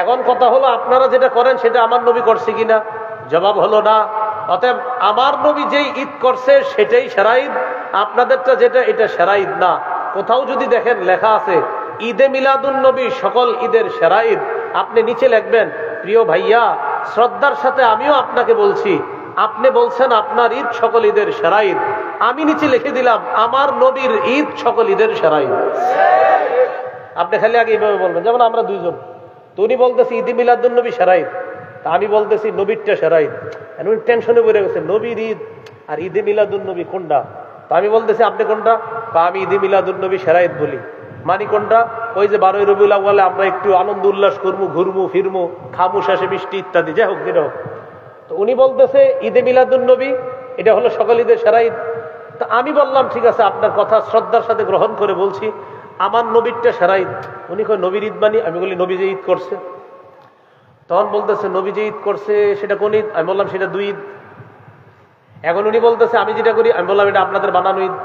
এখন কথা হলো আপনারা যেটা করেন সেটা আমার নবী করছে কিনা, জবাব হলো না। অতএব আমার নবী যেই ঈদ করছে সেটাই সেরা ঈদ, আপনাদেরটা যেটা এটা সেরা ঈদ না। কোথাও যদি দেখেন লেখা আছে ঈদে মিলাদুন নবী সকল ঈদের সেরা ঈদ, আপনি নিচে লিখবেন প্রিয় ভাইয়া শ্রদ্ধার সাথে আমিও আপনাকে বলছি, আপনি বলছেন আপনার ঈদ সকল ঈদের সেরা ঈদ, আমি নিচে লিখে দিলাম আমার নবীর ঈদ সকল ঈদের সেরা ঈদ। আপনি খালি আগে এইভাবে বলবেন, যেমন আমরা দুইজন, তো উনি বলতেছি ঈদে মিলাদুন নবী সেরা ঈদ, তা আমি বলতেছি নবীরটা সেরা ঈদ। উনি টেনশনে পড়ে গেছে, নবীর ঈদ আর ঈদে মিলাদুন নবী কোনটা? তা আমি বলতেছি আপনি কোনটা? তা আমি ঈদে মিলাদুন নবী সেরা ঈদ বলি। মানি কোনটা? ওই যে 12ই রবিউল আউয়ালে আমরা একটু আনন্দ উল্লাস করবো, ঘুরবো ফিরবো, খামু শেষে মিষ্টি ইত্যাদি, যাই হোক যেটা হোক। তো উনি বলতেছে ঈদে মিলাদুন নবী এটা হলো সকল ঈদের সেরা ঈদ। তা আমি বললাম ঠিক আছে, আপনার কথা শ্রদ্ধার সাথে গ্রহণ করে বলছি আমার নবীরটা সেরা ঈদ। উনি কয় নবীর ঈদ মানি? আমি বলি নবী যে ঈদ করছে। তখন বলতেছে নবী যে ঈদ করছে সেটা কোন ঈদ? আমি বললাম সেটা 2 ঈদ। এখন উনি বলতেছে আমি যেটা করি, আমি বললাম এটা আপনাদের বানানো ঈদ।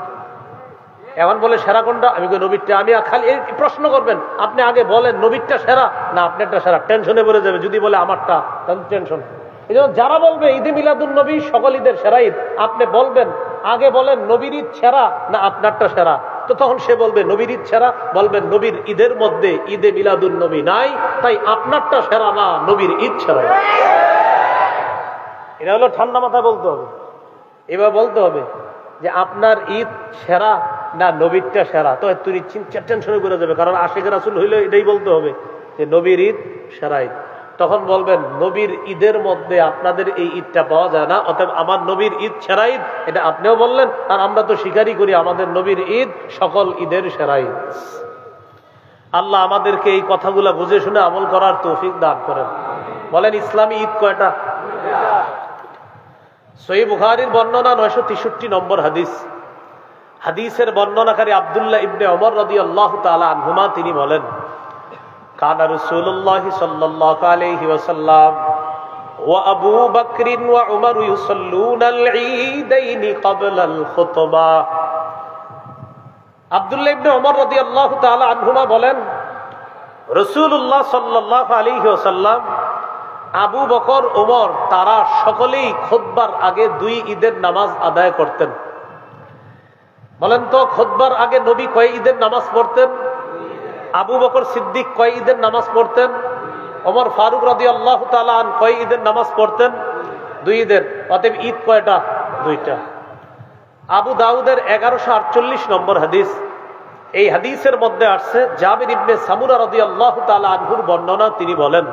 এখন বলে সেরা কোনটা? আমি কই নবীরটা। আমি খালি এই প্রশ্ন করবেন, আপনি আগে বলেন নবীরটা সেরা না আপনারটা সেরা, টেনশনে পড়ে যাবে। যদি বলে আমারটা তাহলে টেনশন। এই জন্য যারা বলবে ঈদে মিলাদুন নবী সকল ঈদের সেরা ঈদ, আপনি বলবেন আগে বলেন নবীর ঈদ সেরা না আপনারটা সেরা। তো তখন সে বলবে নবীর ঈদ সেরা, বলবেন নবীর ঈদের মধ্যে ঈদে মিলাদুন নবী নাই, তাই আপনারটা সেরা না, নবীর ঈদ সেরা। এটা হলো ঠান্ডা মাথায় বলতে হবে। এবার বলতে হবে যে আপনার ঈদ সেরা না নবীরটা সেরা, তো তুমি টেনশনে করে যাবে, কারণ আশিকের রাসূল হইলে এটাই বলতে হবে যে নবীর ঈদ সেরা ঈদ। তখন বলবেন নবীর ঈদের মধ্যে আপনাদের এই ঈদটা পাওয়া যায় না, অতএব আমার নবীর ঈদ সেরা ঈদ, এটা আপনিও বললেন, আর আমরা তো স্বীকারই করি আমাদের নবীর ঈদ সকল ঈদের সেরা ঈদ। আল্লাহ আমাদেরকে এই কথাগুলো বুঝে শুনে আমল করার তৌফিক দান করেন। বলেন ইসলামী ঈদ কয়টা? সহিহ বুখারীর বর্ণনা 963 নম্বর হাদিস। হাদিসের বর্ণনাকারী আব্দুল্লাহ ইবনে ওমর রাদিয়াল্লাহু তাআলা আনহুমা তিনি বলেন কানা রাসূলুল্লাহ সাল্লাল্লাহু আলাইহি ওয়াসাল্লাম ওয়া আবু বকর ওয়া উমর ইউসাল্লুনাল ঈদাইন ক্বাবলাল খুতবা। আব্দুল্লাহ ইবনে ওমর রাদিয়াল্লাহু তাআলা আনহুমা বলেন রাসূলুল্লাহ সাল্লাল্লাহু আলাইহি ওয়াসাল্লাম, আবু বকর, ওমর তারা সকলেই খুতবার আগে 2 ঈদের নামাজ আদায় করতেন। বলেন তো খুতবার আগে নবী কয় ঈদের নামাজ পড়তেন? আবু বকর সিদ্দিক কয় ঈদের নামাজ পড়তেন? ওমর ফারুক রাদিয়াল্লাহু তাআলা আন কয় ঈদের নামাজ পড়তেন? 2 ঈদের। অতএব ঈদ কয়টা? 2টা। আবু দাউদের 1148 নম্বর হাদিস। এই হাদিসের মধ্যে আসছে জাবির ইবনে সামুরা রাদিয়াল্লাহু তাআলা আনহুর বর্ণনা, তিনি বলেন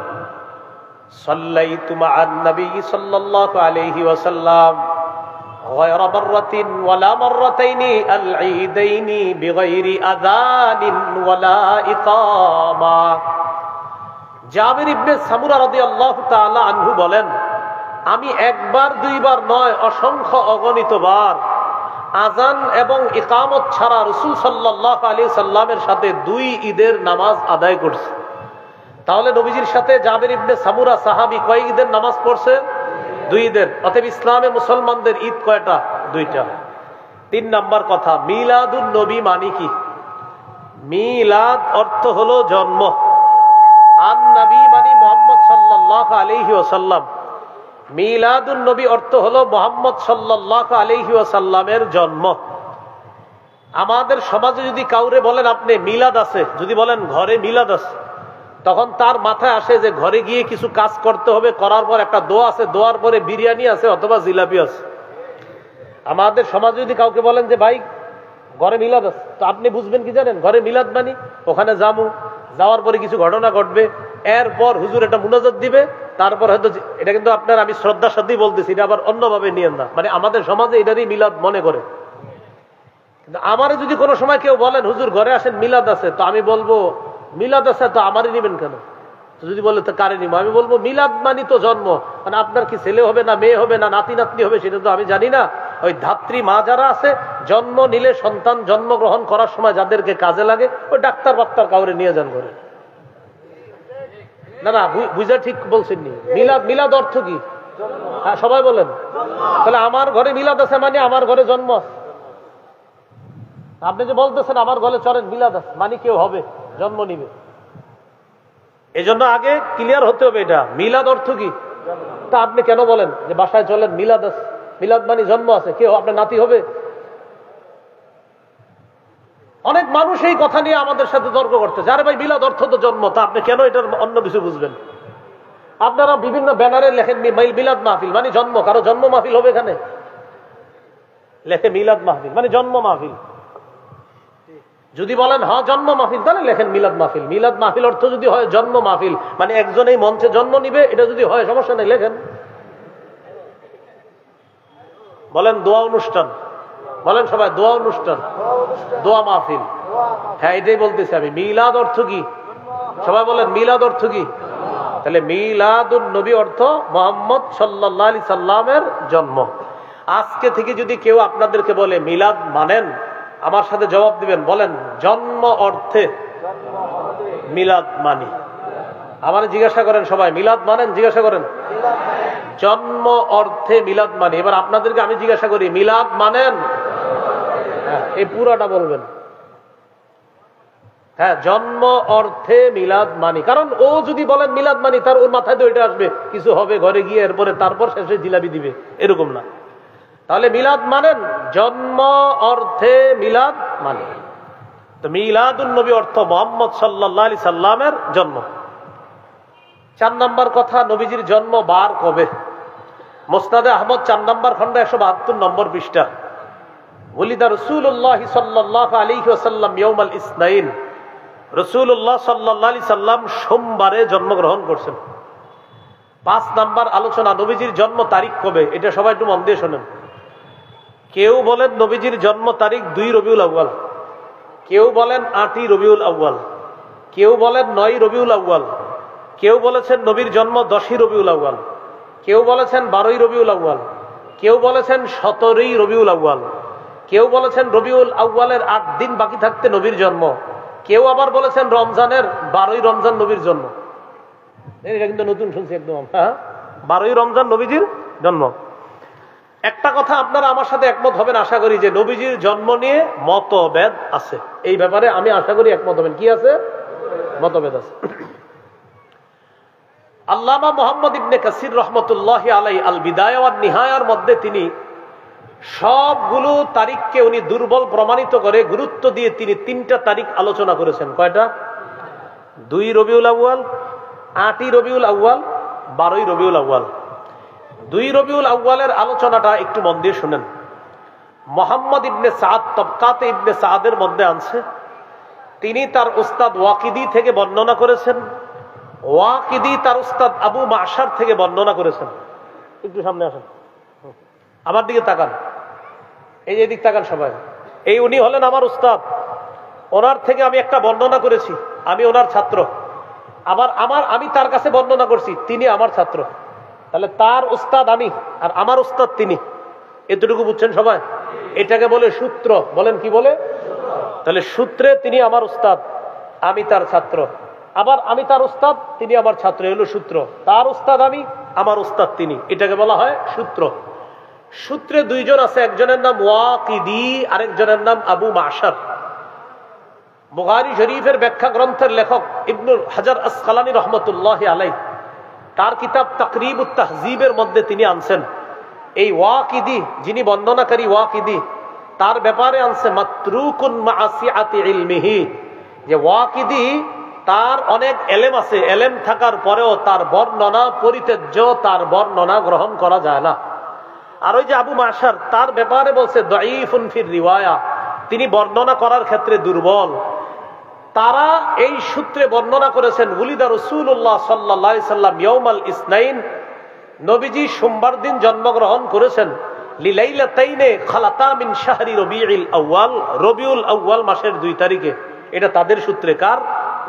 সাল্লাইতু মা'আন নবী সাল্লাল্লাহু আলাইহি ওয়াসাল্লাম غير مرة ولا مرتين العيدين بغير أذان ولا إقامة। জাবির ইবনে সামুরা রাদিয়াল্লাহু তাআলা আনহু বলেন আমি একবার দুইবার নয় অসংখ্য অগণিত বার আজান এবং ইকামত ছাড়া রাসূল সাল্লাল্লাহু আলাইহি সাল্লামের সাথে 2 ঈদের নামাজ আদায় করছি। তাহলে নবীজির সাথে জাবির ইবনে সামুরা সাহাবী কয় ঈদের নামাজ পড়ছে? 2 ঈদের। অতএব ইসলামে মুসলমানদের ঈদ কয়টা? 2টা। 3 নাম্বার কথা, মিলাদুন নবী মানে কি? মিলাদ অর্থ হলো জন্ম, আন নবী মানে মুহাম্মদ সাল্লাল্লাহু আলাইহি ওয়াসাল্লাম। মিলাদুন নবী অর্থ হলো মুহাম্মদ সাল্লাল্লাহু আলাইহি ওয়াসাল্লামের জন্ম। আমাদের সমাজে যদি কাউরে বলেন আপনি মিলাদ আছে, যদি বলেন ঘরে মিলাদ আছে, তখন তার মাথায় আসে যে ঘরে গিয়ে কিছু কাজ করতে হবে, করার পর একটা দোয়া আছে, দোয়ার পরে বিরিয়ানি আছে অথবা জিলাপি আছে। আমাদের সমাজে যদি কাউকে বলেন যে ভাই ঘরে মিলাদ আছে, তো আপনি বুঝবেন কি জানেন? ঘরে মিলাদ মানি ওখানে যাবো, যাওয়ার পরে কিছু ঘটনা ঘটবে, এরপর হুজুর একটা মুনাজাত দিবে, তারপর হয়তো এটা কিন্তু আপনার আমি শ্রদ্ধার সাথেই বলতেছি, এটা আবার অন্যভাবে নিয়েন না, মানে আমাদের সমাজে এটারই মিলাদ মনে করে। কিন্তু আমারে যদি কোনো সময় কেউ বলেন হুজুর ঘরে আসেন মিলাদ আছে, তো আমি বলবো মিলাদ আছে তো আমারই নিবেন কেন? তো যদি বলে তো কারে নিব, আমি বলবো মিলাদ মানি তো জন্ম, মানে আপনার কি ছেলে হবে না মেয়ে হবে না নাতি নাতনি হবে সেটা তো আমি জানি না। ওই ধাত্রী মা যারা আছে, জন্ম নিলে সন্তান জন্মগ্রহণ করার সময় যাদেরকে কাজে লাগে ওই ডাক্তার বাক্তার কাউরে নিয়ে যান করে। না না বুঝা ঠিক বলছেন নি। মিলাদ, মিলাদ অর্থ কি? হ্যাঁ সবাই বলেন। তাহলে আমার ঘরে মিলাদ আছে মানে আমার ঘরে জন্ম আছে। আপনি যে বলতেছেন আমার ঘরে চলেন মিলাদ আছে মানে কেউ হবে, জন্ম নিবে। এই জন্য আগে ক্লিয়ার হতে হবে এটা মিলাদ অর্থ কি। তা আপনি কেন বলেন যে বাসায় চলেন মিলাদ আছে, মিলাদ মানে জন্ম আছে, কেউ আপনার নাতি হবে? অনেক মানুষ এই কথা নিয়ে আমাদের সাথে তর্ক করতেছে, আরে ভাই মিলাদ অর্থ তো জন্ম, তা আপনি কেন এটার অন্য কিছু বুঝবেন? আপনারা বিভিন্ন ব্যানারে লেখেন মিলাদ মাহফিল মানে জন্ম, কারো জন্ম মাহফিল হবে এখানে? লেখে মিলাদ মাহফিল মানে জন্ম মাহফিল। যদি বলেন হ্যাঁ জন্ম মাহফিল, তাহলে লেখেন মিলাদ মাহফিল। মিলাদ মাহফিল অর্থ যদি হয় জন্ম মাহফিল মানে একজন এই মঞ্চে জন্ম নিবে, এটা যদি হয় সমস্যা নেই, লেখেন। বলেন দোয়া অনুষ্ঠান, বলেন সবাই দোয়া অনুষ্ঠান, দোয়া মাহফিল। হ্যাঁ এটাই বলতেছি আমি। মিলাদ অর্থ কি? সবাই বলেন মিলাদ অর্থ কি? তাহলে মিলাদুন নবী অর্থ মুহাম্মদ সাল্লাল্লাহু আলাইহি সাল্লামের জন্ম। আজকে থেকে যদি কেউ আপনাদেরকে বলে মিলাদ মানেন, আমার সাথে জবাব দিবেন, বলেন জন্ম অর্থে মিলাদ মানি। আমার জিজ্ঞাসা করেন সবাই মিলাদ মানেন? জিজ্ঞাসা করেন জন্ম অর্থে মিলাদ মানি। এবার আপনাদেরকে আমি জিজ্ঞাসা করি মিলাদ মানেন? এই পুরাটা বলবেন। হ্যাঁ জন্ম অর্থে মিলাদ মানি। কারণ ও যদি বলেন মিলাদ মানি, তার ওর মাথায় তো এটা আসবে কিছু হবে ঘরে গিয়ে, এরপরে তারপর শেষে জিলাপি দিবে, এরকম না। তাহলে মিলাদ মানেন জন্ম অর্থে মিলাদ মানে। তো মিলাদুন নবী অর্থ মুহাম্মদ সাল্লাল্লাহু আলাইহি সাল্লামের জন্ম। 4 নম্বর কথা, নবীজির জন্ম বার কবে? মুসনাদে আহমদ 4 নম্বর খন্ড 172 নম্বর পৃষ্ঠা। ওলিদা রাসূলুল্লাহ সাল্লাল্লাহু আলাইহি ওয়াসাল্লাম ইয়াউমাল ইসনাইন। রাসূলুল্লাহ সাল্লাল্লাহু আলাইহি সাল্লাম সোমবারে জন্মগ্রহণ করছেন। 5 নম্বর আলোচনা, নবীজির জন্ম তারিখ কবে? এটা সবাই একটু মন দিয়ে শোনেন। কেউ বলেন নবীজির জন্ম তারিখ 2 রবিউল আউয়াল, কেউ বলেন 8ই রবিউল আউয়াল, কেউ বলেন 9 রবিউল আউয়াল, কেউ বলেছেন নবীর জন্ম 10ই রবিউল আউয়াল, কেউ বলেছেন 12ই রবিউল আউয়াল, কেউ বলেছেন 17ই রবিউল আউয়াল, কেউ বলেছেন রবিউল আউয়ালের 8 দিন বাকি থাকতে নবীর জন্ম, কেউ আবার বলেছেন রমজানের 12ই রমজান নবীর জন্ম। এটা কিন্তু নতুন শুনছি একদম। হ্যাঁ 12ই রমজান নবীজির জন্ম। একটা কথা আপনারা আমার সাথে একমত হবেন আশা করি, যে নবীজির জন্ম নিয়ে মতভেদ আছে। এই ব্যাপারে আমি আশা করি একমত হবেন। কি আছে? মতভেদ আছে। আল্লামা মুহাম্মদ ইবনে কাসির রাহমাতুল্লাহি আলাইহি আল বিদায়া ওয়ান নিহায়ার মধ্যে তিনি সবগুলো তারিখকে উনি দুর্বল প্রমাণিত করে গুরুত্ব দিয়ে তিনি 3টা তারিখ আলোচনা করেছেন। কয়টা? 2 রবিউল আউয়াল, 8ই রবিউল আউয়াল, 12ই রবিউল আউয়াল। 2 রবিউল আউয়ালের আলোচনাটা একটু মন দিয়ে শুনেন। মুহাম্মদ ইবনে সাদ তাবকাতে ইবনে সাদের মধ্যে আছে। তিনি তার উস্তাদ ওয়াকিদি থেকে বর্ণনা করেছেন, ওয়াকিদি তার উস্তাদ আবু মাশার থেকে বর্ণনা করেছেন। একটু সামনে আসেন, আমার দিকে তাকান, এই এদিক তাকান সবাই। এই উনি হলেন আমার উস্তাদ, ওনার থেকে আমি একটা বর্ণনা করেছি, আমি ওনার ছাত্র। আবার আমি তার কাছে বর্ণনা করছি, তিনি আমার ছাত্র। তাহলে তার উস্তাদ আমি আর আমার উস্তাদ তিনি, এতটুকু বুঝছেন সবাই? এটাকে বলে সূত্র। বলেন কি বলে? তাহলে সূত্রে তিনি আমার উস্তাদ, আমি তার ছাত্র। আবার আমি তার উস্তাদ, তিনি আমার ছাত্র, এলো সূত্র। তার উস্তাদ আমি, আমার উস্তাদ তিনি, এটাকে বলা হয় সূত্র। সূত্রে 2 জন আছে, একজনের নাম ওয়াকিদি, আরেকজনের নাম আবু মাশার। বুখারী শরীফের ব্যাখ্যা গ্রন্থের লেখক ইবনুল হাজার আসকালানী রহমতুল্লাহ আলাইহি তার কিতাব তাকরিবুত তাহজিবের মধ্যে তিনি আনছেন এই ওয়াকিদি, যিনি বর্ণনাকারী ওয়াকিদি, তার ব্যাপারে আনছে মাতরুকুন মাআসিআতি ইলমিহি, যে ওয়াকিদি তার অনেক এলেম আছে, এলেম থাকার পরেও তার বর্ণনা পরিত্যাজ্য, তার বর্ণনা গ্রহণ করা যায় না। আর ওই যে আবু মাশার, তার ব্যাপারে বলছে দাঈফুন ফির রিওয়ায়া, তিনি বর্ণনা করার ক্ষেত্রে দুর্বল। তারা এই সূত্রে বর্ণনা করেছেন উলিদা রাসূলুল্লাহ সাল্লাল্লাহু আলাইহি সাল্লাম ইয়াউমাল ইসনাইন, নবীজি সোমবার দিন জন্মগ্রহণ করেছেন। লিলাইলাতাইনে খালাতা মিন শাহরি রবিউল আউয়াল, রবিউল আউয়াল মাসের 2 তারিখে। এটা তাদের সূত্রে। কার?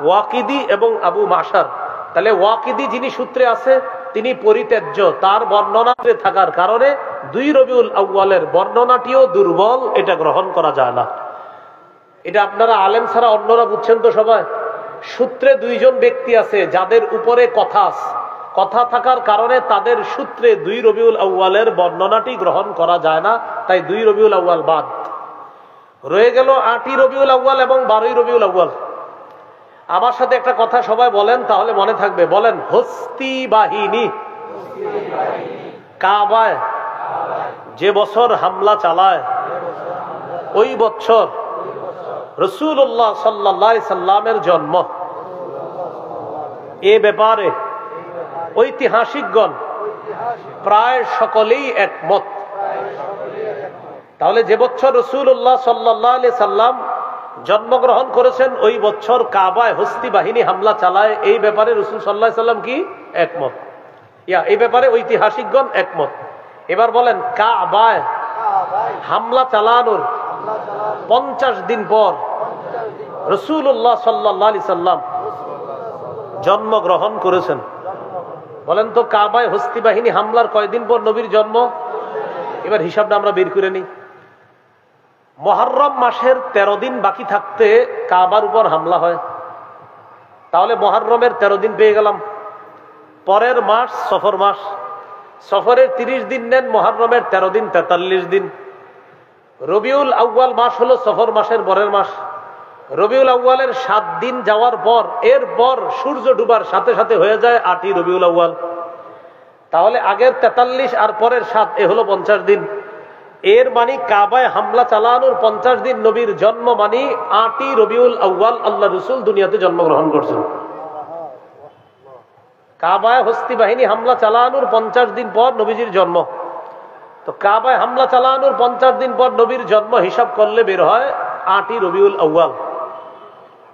ওয়াকিদি এবং আবু মাশার। তাহলে ওয়াকিদি যিনি সূত্রে আছে তিনি পরিত্যাজ্য, তার বর্ণনাতে থাকার কারণে 2 রবিউল আউয়ালের বর্ণনাটিও দুর্বল, এটা গ্রহণ করা যায় না। এটা আপনারা আলেম ছাড়া অন্যরা বুঝছেন তো সবাই। সূত্রে 2 জন ব্যক্তি আছে যাদের উপরে কথা থাকার কারণে তাদের সূত্রে 2 রবিউল আউয়ালের বর্ণনাটি গ্রহণ করা যায় না, তাই 2 রবিউল আউয়াল বাদ রয়ে গেল। 8ই রবিউল আউয়াল এবং 12ই রবিউল আউয়াল। আমার সাথে একটা কথা সবাই বলেন, তাহলে মনে থাকবে। বলেন, হস্তি বাহিনী কাবায় যে বছর হামলা চালায় ওই বছর রাসূলুল্লাহ সাল্লাল্লাহু আলাইহি সাল্লামের জন্ম। এ ব্যাপারে ঐতিহাসিকগণ প্রায় সকলেই একমত। তাহলে যে বছর রাসূলুল্লাহ সাল্লাল্লাহু আলাইহি সাল্লাম জন্মগ্রহণ করেছেন ওই বছর কাবায় হস্তি বাহিনী হামলা চালায়, এই ব্যাপারে রাসূল সাল্লাল্লাহু আলাইহি সাল্লাম কি একমত? এই ব্যাপারে ঐতিহাসিকগণ একমত। এবার বলেন, কাবায় হামলা চালানোর 50 দিন পর রাসূলুল্লাহ সাল্লাল্লাহু আলাইহি সাল্লাম জন্মগ্রহণ করেছেন। বলেন তো, কাবায় হস্তি বাহিনী হামলার কয়দিন পর নবীর জন্ম? এবার হিসাবটা আমরা বের করে নিই। মুহররম মাসের 13 দিন বাকি থাকতে কাবার উপর হামলা হয়। তাহলে মুহররমের 13 দিন পেয়ে গেলাম। পরের মাস সফর মাস, সফরের 30 দিন নেন, মুহররমের 13 দিন 43 দিন। রবিউল আউয়াল মাস হলো সফর মাসের পরের মাস। রবিউল আউয়ালের 7 দিন যাওয়ার পর এরপর সূর্য ডুবার সাথে সাথে হয়ে যায় 8ই রবিউল আউয়াল। তাহলে আগের 43 আর পরের 7, এ হলো 50 দিন। এর মানে কাবায় হামলা চালানোর 50 দিন নবীর জন্ম, মানে 8ই রবিউল আউয়াল আল্লাহ রাসূল দুনিয়াতে জন্মগ্রহণ করছেন। কাবায় হস্তি বাহিনী হামলা চালানোর 50 দিন পর নবীজির জন্ম। তো কাবায় হামলা চালানোর 50 দিন পর নবীর জন্ম হিসাব করলে বের হয় 8ই রবিউল আউয়াল।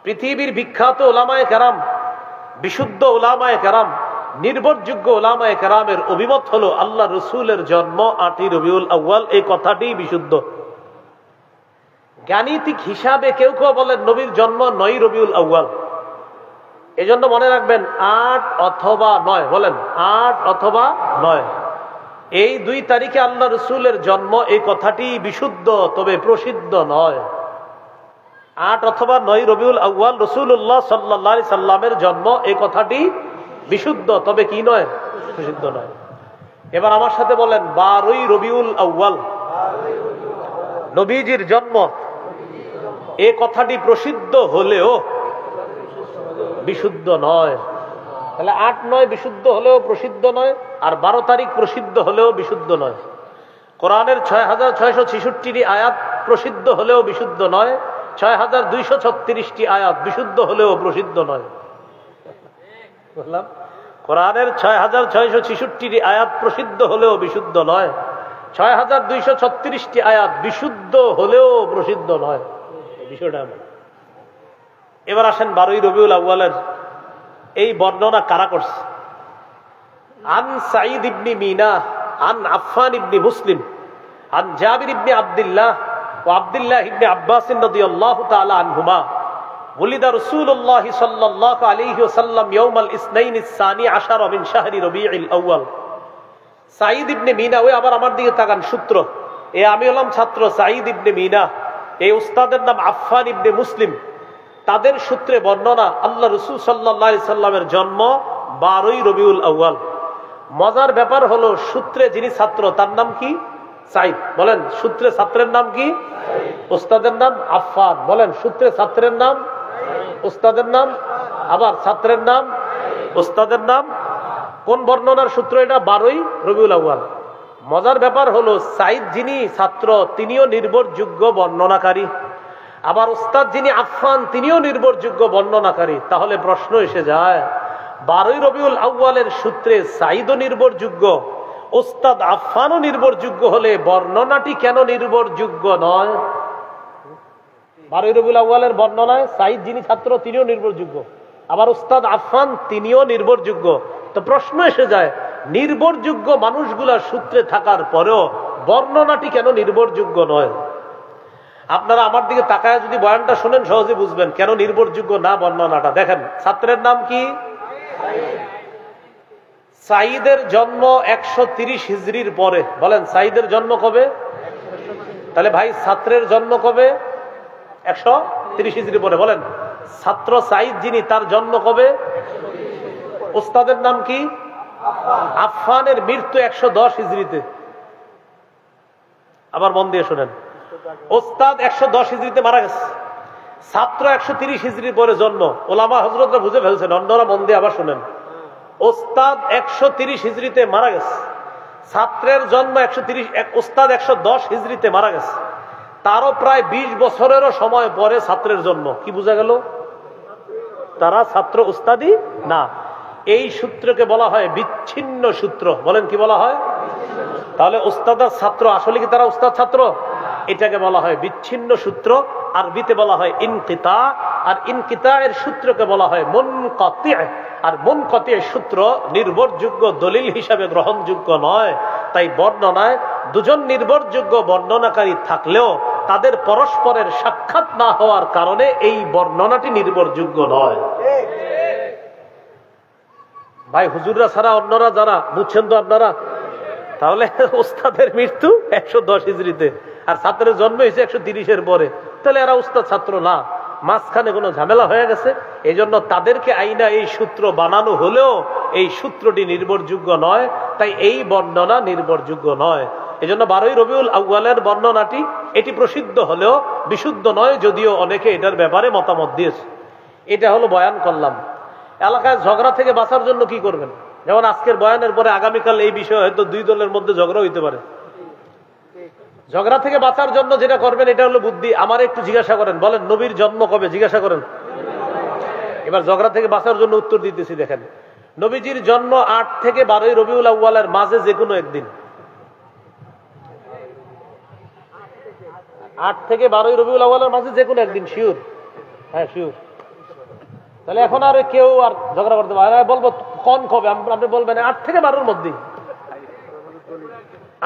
পৃথিবীর বিখ্যাত ওলামায়ে কেরাম, বিশুদ্ধ ওলামায়ে কেরাম, নির্ভরযোগ্য ওলামায়ে কেরামের অভিমত হলো আল্লাহ রসুলের জন্ম 8ই রবিউল আউয়াল। এই কথাটি বিশুদ্ধ। গাণিতিক হিসাবে কেউ কেউ বলেন নবীর জন্ম 9ই রবিউল আউয়াল। এজন্য মনে রাখবেন 8 অথবা 9। বলেন 8 অথবা 9, এই 2 তারিখে আল্লাহ রসুলের জন্ম। এই কথাটি বিশুদ্ধ, তবে প্রসিদ্ধ নয়। 8 অথবা 9 রবিউল আউয়াল রাসূলুল্লাহ সাল্লাল্লাহু আলাইহি সাল্লামের জন্ম, এই কথাটি বিশুদ্ধ, তবে কি নয়? প্রসিদ্ধ নয়। এবার আমার সাথে বলেন 12ই রবিউল আউয়াল নবীজির জন্ম। এই কথাটি প্রসিদ্ধ হলেও বিশুদ্ধ নয়। তাহলে 8, 9 বিশুদ্ধ হলেও প্রসিদ্ধ নয়, আর 12 তারিখ প্রসিদ্ধ হলেও বিশুদ্ধ নয়। কোরআনের 6666টি আয়াত প্রসিদ্ধ হলেও বিশুদ্ধ নয়, 6236টি আয়াত বিশুদ্ধ হলেও প্রসিদ্ধ নয়। বুঝলাম? কোরআনের 6666টি আয়াত প্রসিদ্ধ হলেও বিশুদ্ধ নয়, 6236টি আয়াত বিশুদ্ধ হলেও প্রসিদ্ধ নয়। এই বিষয়টা আমার। এবার আসেন 12ই রবিউল আউয়ালের এই বর্ণনা কারা করছে? আন সাঈদ ইবনে মিনা আন আফফান ইবনে মুসলিম আন জাবির ইবনে আব্দুল্লাহ ও আব্দুল্লাহ ইবনে আব্বাস রাদিয়াল্লাহু তাআলা আনহুমা ওলিদা রাসূলুল্লাহ সাল্লাল্লাহু আলাইহি ওয়াসাল্লাম ইয়াউমাল ইসনাইন আস-সানি আশারা মিন শাহরি রবিউল আউয়াল। সাঈদ ইবনে মিনা, ওই আবার আমার দিকে তাকান, সূত্র। আমি হলাম ছাত্র সাঈদ ইবনে মিনা, এই উস্তাদের নাম আফফান ইবনে মুসলিম। তাদের সূত্রে বর্ণনা আল্লাহ রাসূল সাল্লাল্লাহু আলাইহি সাল্লামের জন্ম 12ই রবিউল আউয়াল। মজার ব্যাপার হলো, সূত্রে যিনি ছাত্র তার নাম কি? সাঈদ। বলেন, সূত্রে ছাত্রের নাম কি? উস্তাদের নাম আফফান। বলেন, সূত্রে ছাত্রের নাম, উস্তাদের নাম, আবার ছাত্রের নাম, উস্তাদের নাম। কোন বর্ণনার সূত্র এটা? 12ই রবিউল আউয়াল। মজার ব্যাপার হলো, সাঈদ যিনি ছাত্র তিনিও নির্ভরযোগ্য বর্ণনাকারী, আবার উস্তাদ যিনি আফফান তিনিও নির্ভরযোগ্য বর্ণনাকারী। তাহলে প্রশ্ন এসে যায়, 12ই রবিউল আউয়ালের সূত্রে সাঈদও নির্ভরযোগ্য, উস্তাদ আফফানও নির্ভরযোগ্য হলে বর্ণনাটি কেন নির্ভরযোগ্য নয়? 12ই রবিউল আউয়ালের বর্ণনায় সাঈদ যিনি ছাত্র তিনিও নির্ভরযোগ্য, আবার উস্তাদ আফফান তিনিও নির্ভরযোগ্য। তো প্রশ্ন এসে যায়, নির্ভরযোগ্য মানুষগুলা সূত্রে থাকার পরেও বর্ণনাটি কেন নির্ভরযোগ্য নয়? আপনারা আমার দিকে তাকায় যদি বয়ানটা শোনেন সহজে বুঝবেন কেন নির্ভরযোগ্য না বর্ণনাটা। দেখেন, ছাত্রের নাম কি? সাঈদের জন্ম 130 হিজরির পরে। বলেন সাঈদের জন্ম কবে? তাহলে ভাই ছাত্রের জন্ম কবে? 130 হিজরি পরে। বলেন ছাত্র সাঈদ যিনি, তার জন্ম কবে? ওস্তাদের নাম কি? আফফানের মৃত্যু 110 হিজরিতে। আবার মন দিয়ে শোনেন, ওস্তাদ 110 হিজরিতে মারা গেছে, ছাত্র 130 হিজরির পরে জন্ম। ওলামা হযরতরা বুঝে ফেলছেন, অন্যরা মন দিয়ে আবার শোনেন। ওস্তাদ 130 হিজরিতে মারা গেছে, ছাত্রের জন্ম 130, ওস্তাদ 110 হিজরিতে মারা গেছে, তারও প্রায় 20 বছরেরও সময় পরে ছাত্রের জন্ম। কি বোঝা গেল? তারা ছাত্র উস্তাদি না। এই সূত্রকে বলা হয় বিচ্ছিন্ন সূত্র। বলেন কি বলা হয়? তাহলে উস্তাদ আর ছাত্র আসলে কি তারা উস্তাদ ছাত্র? এটাকে বলা হয় বিচ্ছিন্ন সূত্র। আরবিতে বলা হয় ইনকিতা, আর ইনকিতা এর সূত্রকে বলা হয় মুনকাতি। আর মুনকাতি সূত্র নির্ভরযোগ্য দলিল হিসাবে গ্রহণযোগ্য নয়। তাই বর্ণনায় দুজন নির্ভরযোগ্য বর্ণনাকারী থাকলেও তাদের পরস্পরের সাক্ষাৎ না হওয়ার কারণে এই বর্ণনাটি নির্ভরযোগ্য নয়। ভাই হুজুররা ছাড়া অন্যরা যারা বুঝছেন তো আপনারা? তাহলে ওস্তাদের মৃত্যু 110 হিজরিতে আর ছাত্রের জন্ম হয়েছে 130-এর পরে, তাহলে এরা উস্তাদ ছাত্র না। মাঝখানে কোনো ঝামেলা হয়ে গেছে, এই জন্য তাদেরকে আইনা এই সূত্র বানানো হলেও এই সূত্রটি নির্ভরযোগ্য নয়। তাই এই বর্ণনা নির্ভরযোগ্য নয়। এই জন্য 12ই রবিউল আউয়ালের বর্ণনাটি এটি প্রসিদ্ধ হলেও বিশুদ্ধ নয়, যদিও অনেকে এটার ব্যাপারে মতামত দিয়েছে। এটা হলো বয়ান করলাম। এলাকায় ঝগড়া থেকে বাঁচার জন্য কি করবেন? যেমন আজকের বয়ানের পরে আগামীকাল এই বিষয়ে হয়তো দুই দলের মধ্যে ঝগড়া হইতে পারে। ঝগড়া থেকে বাঁচার জন্য যেটা করবেন এটা হলো বুদ্ধি। আমার একটু জিজ্ঞাসা করেন, বলেন নবীর জন্ম কবে? জিজ্ঞাসা করেন। এবার ঝগড়া থেকে বাঁচার জন্য উত্তর দিতেছি। দেখেন, নবীজির জন্ম 8 থেকে 12ই রবিউল আউয়ালের মাঝে যে কোনো একদিন। 8 থেকে 12ই রবিউল আউয়ালের মাঝে যে কোনো একদিন। শিওর? হ্যাঁ শিওর। তাহলে এখন আর কেউ আর ঝগড়া করতে পারে? বলবো কোন কবে? আপনি বলবেন 8 থেকে 12-র মধ্যে।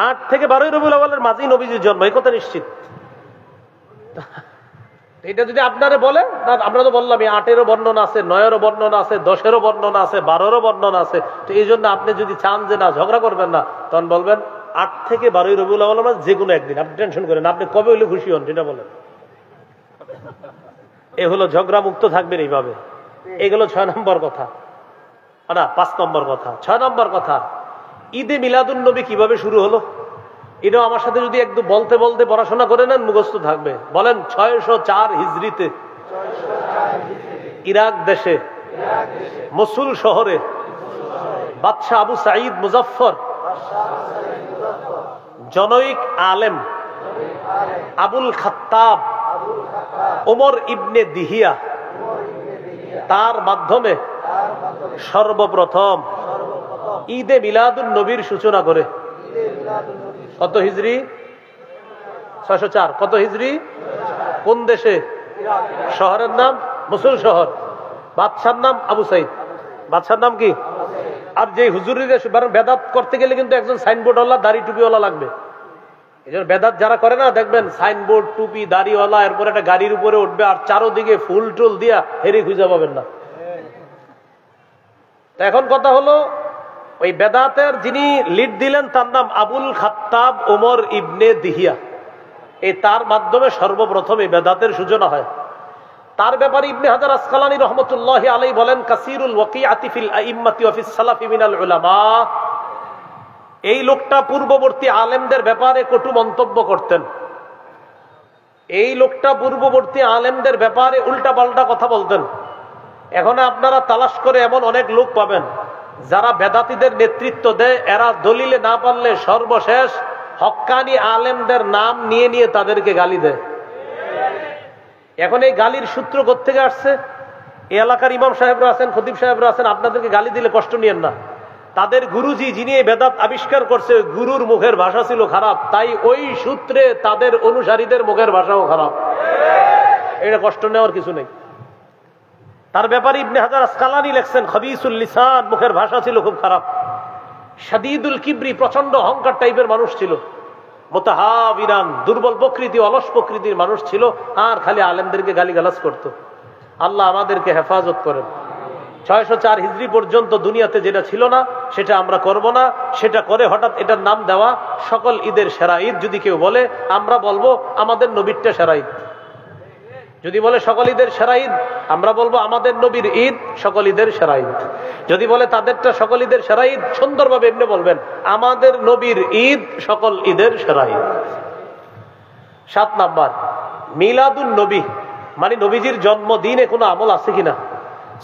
8 থেকে 12ই রবিউল আউয়ালের মাঝেই নবীজির জন্ম, এই কথা নিশ্চিত। এটা যদি আপনারা বলে, আমরা তো বললাম 8-এরও বর্ণনা আছে, 9-এরও বর্ণনা আছে, 10-এরও বর্ণনা আছে, 12-এরও বর্ণনা আছে। তো এই জন্য আপনি যদি চান যে না ঝগড়া করবেন না, তখন বলবেন 8 থেকে 12ই রবিউল আউয়ালের মাঝে যে কোনো একদিন। আপনি টেনশন করেন, আপনি কবে হইলে খুশি হন সেটা বলেন। এ হলো ঝগড়া মুক্ত থাকবেন এইভাবে। এগুলো 6 নম্বর কথা, না 5 নম্বর কথা। 6 নম্বর কথা, ঈদে মিলাদুন নবী কিভাবে শুরু হলো? এটাও আমার সাথে যদি একটু বলতে বলতে পড়াশোনা করে নেন মুখস্থ থাকবে। বলেন 604 হিজরিতে ইরাক দেশে মসুল শহরে বাদশাহ আবু সাঈদ মুজাফফর জনৈক আলেম আবুল খাত্তাব ওমর ইবনে দিহিয়া তার মাধ্যমে সর্বপ্রথম ঈদে মিলাদুন নবীর সূচনা করে। কত হিজরি? 604। কত হিজরি? কোন দেশে? শহরের নাম মসুল শহর। বাদশার নাম আবু সাঈদ। বাদশার নাম কি? আর যে হুজুরির বেদাত করতে গেলে কিন্তু একজন সাইনবোর্ডওয়ালা দাড়ি টুপিওয়ালা লাগবে। এই জন্য বেদাত যারা করে না, দেখবেন সাইনবোর্ড টুপি দাড়িওয়ালা, এরপর একটা গাড়ির উপরে উঠবে আর চারোদিকে ফুল টুল দিয়া হেরি খুঁজে পাবেন না। এখন কথা হলো, ওই বেদাতের যিনি লিড দিলেন তার নাম আবুল খাত্তাব ওমর ইবনে দিহিয়া। এই তার মাধ্যমে সর্বপ্রথম এই বেদাতের সূচনা হয়। তার ব্যাপারে ইবনে হাজার আসকালানী রহমতুল্লাহি আলাইহি বলেন, কাসীরুল ওয়াকিআতি ফিল আইম্মাতি ওয়া ফিস সালাফি মিনাল উলামা। এই লোকটা পূর্ববর্তী আলেমদের ব্যাপারে কটু মন্তব্য করতেন। এই লোকটা পূর্ববর্তী আলেমদের ব্যাপারে উল্টাপাল্টা কথা বলতেন। এখন আপনারা তালাশ করে এমন অনেক লোক পাবেন যারা বেদাতীদের নেতৃত্ব দেয়। এরা দলিলে না পারলে সর্বশেষ হক্কানি আলেমদের নাম নিয়ে নিয়ে তাদেরকে গালি দেয়। এখন এই গালির সূত্র কোত্থেকে আসছে? এই এলাকার ইমাম সাহেবরা আছেন, খতিব সাহেবরা আছেন, আপনাদেরকে গালি দিলে কষ্ট নিয়েন না। তাদের গুরুজি যিনি এই বেদাত আবিষ্কার করছে, গুরুর মুখের ভাষা ছিল খারাপ, তাই ওই সূত্রে তাদের অনুসারীদের মুখের ভাষাও খারাপ। এটা কষ্ট নেওয়ার কিছু নেই। তার ব্যাপারে ইবনে হাজার আসকালানী লেখছেন, খবিসুল লিসান, মুখের ভাষা ছিল খুব খারাপ। শাদীদুল কিবরি, প্রচন্ড অহংকার টাইপের মানুষ ছিল। মুতাহাবিরান, দুর্বল প্রকৃতি, অলস প্রকৃতির মানুষ ছিল, আর খালি আলেমদেরকে গালিগালাজ করত। আল্লাহ আমাদেরকে হেফাজত করেন। 604 হিজরি পর্যন্ত দুনিয়াতে যেটা ছিল না সেটা আমরা করব না। সেটা করে হঠাৎ এটার নাম দেওয়া সকল ঈদের সেরা ঈদ যদি কেউ বলে, আমরা বলবো আমাদের নবীরটা সেরা ঈদ। যদি বলে সকল ঈদের সেরা ঈদ, আমরা বলবো আমাদের নবীর ঈদ সকল ঈদের সেরা ঈদ। যদি বলে তাদেরটা সকল ঈদের সেরা ঈদ, সুন্দরভাবে এমনি বলবেন আমাদের নবীর ঈদ সকল ঈদের সেরা ঈদ। 7 নাম্বার, মিলাদুন নবী, মানে নবীজির জন্মদিনে কোনো আমল আছে কিনা।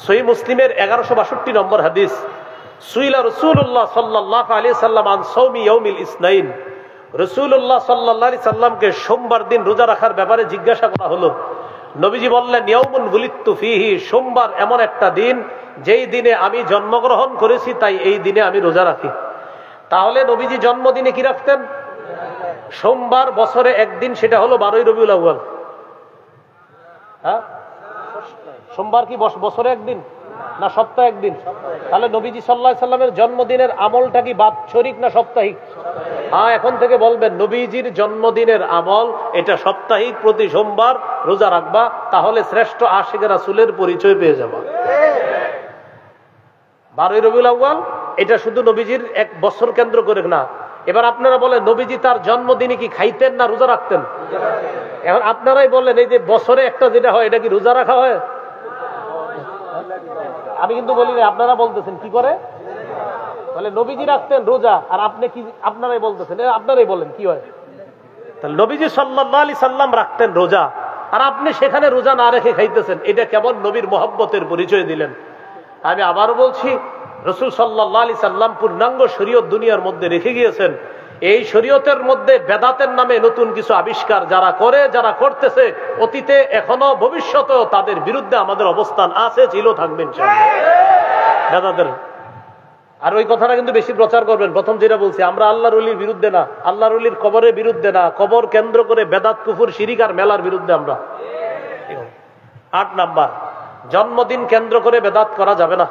সহিহ মুসলিমের 1162 নম্বর হাদিস, সুইলা রাসূলুল্লাহ সাল্লাল্লাহু আলাইহি সাল্লাম আন সাওমি ইয়াউমিল ইসনাইন। রাসূলুল্লাহ সাল্লাল্লাহু আলাইহি সাল্লামকে সোমবার দিন রোজা রাখার ব্যাপারে জিজ্ঞাসা করা হলো। নবীজি বললেন, ইয়াউমুন বুলিততু ফীহি, সোমবার এমন একটা দিন যেই দিনে আমি জন্মগ্রহণ করেছি, তাই এই দিনে আমি রোজা রাখি। তাহলে নবীজি জন্মদিনে কি রাখতেন? সোমবার, বছরে একদিন, সেটা হলো 12ই রবিউল আউয়াল। হ্যাঁ, সোমবার কি বছরে একদিন না সপ্তাহে একদিন? তাহলে নবীজি সাল্লাল্লাহু আলাইহি সাল্লামের জন্মদিনের আমলটা কি বাৎসরিক না সাপ্তাহিক? হ্যাঁ, এখন থেকে বলবেন নবীজির জন্মদিনের আমল এটা সাপ্তাহিক, প্রতি সোমবার রোজা রাখবা, তাহলে শ্রেষ্ঠ আশিকে রাসূলের পরিচয় পেয়ে যাবা। 12ই রবিউল আউয়াল এটা শুধু নবীজির এক বছর কেন্দ্র করে না। এবার আপনারা বলেন, নবীজি তার জন্মদিনে কি খাইতেন না রোজা রাখতেন? এখন আপনারাই বললেন, এই যে বছরে একটা যেটা হয় এটা কি রোজা রাখা হয়? আমি কিন্তু বলি না, আপনারা বলতেছেন কি করে বলে নবীজি রাখতেন রোজা, আর আপনি কি আপনারাই বলতেছেন, আপনারাই বলেন কি হয়। তাহলে নবীজি সাল্লাল্লাহু আলাইহি সাল্লাম রাখতেন রোজা, আর আপনি সেখানে রোজা না রেখে খাইতেছেন, এটা কেমন নবীর মহব্বতের পরিচয় দিলেন। আমি আবার বলছি, রাসূল সাল্লাল্লাহু আলাইহি সাল্লাম পূর্ণাঙ্গ শরীয়ত দুনিয়ার মধ্যে রেখে গিয়েছেন। এই শরীয়তের মধ্যে বেদাতের নামে নতুন কিছু আবিষ্কার যারা করে, যারা করতেছে, অতীতে এখনো ভবিষ্যতেও তাদের বিরুদ্ধে আমাদের অবস্থান আছে, ছিল, থাকবে ইনশাআল্লাহ বেদাতের। আর ওই কথাটা কিন্তু বেশি প্রচার করবেন। প্রথম যেটা বলছি, আমরা আল্লাহর ওলির বিরুদ্ধে না, আল্লাহর ওলির কবরের বিরুদ্ধে না, কবর কেন্দ্র করে বেদাত, কুফর, শিরিক আর মেলার বিরুদ্ধে আমরা। 8 নাম্বার, জন্মদিন কেন্দ্র করে বেদাত করা যাবে না।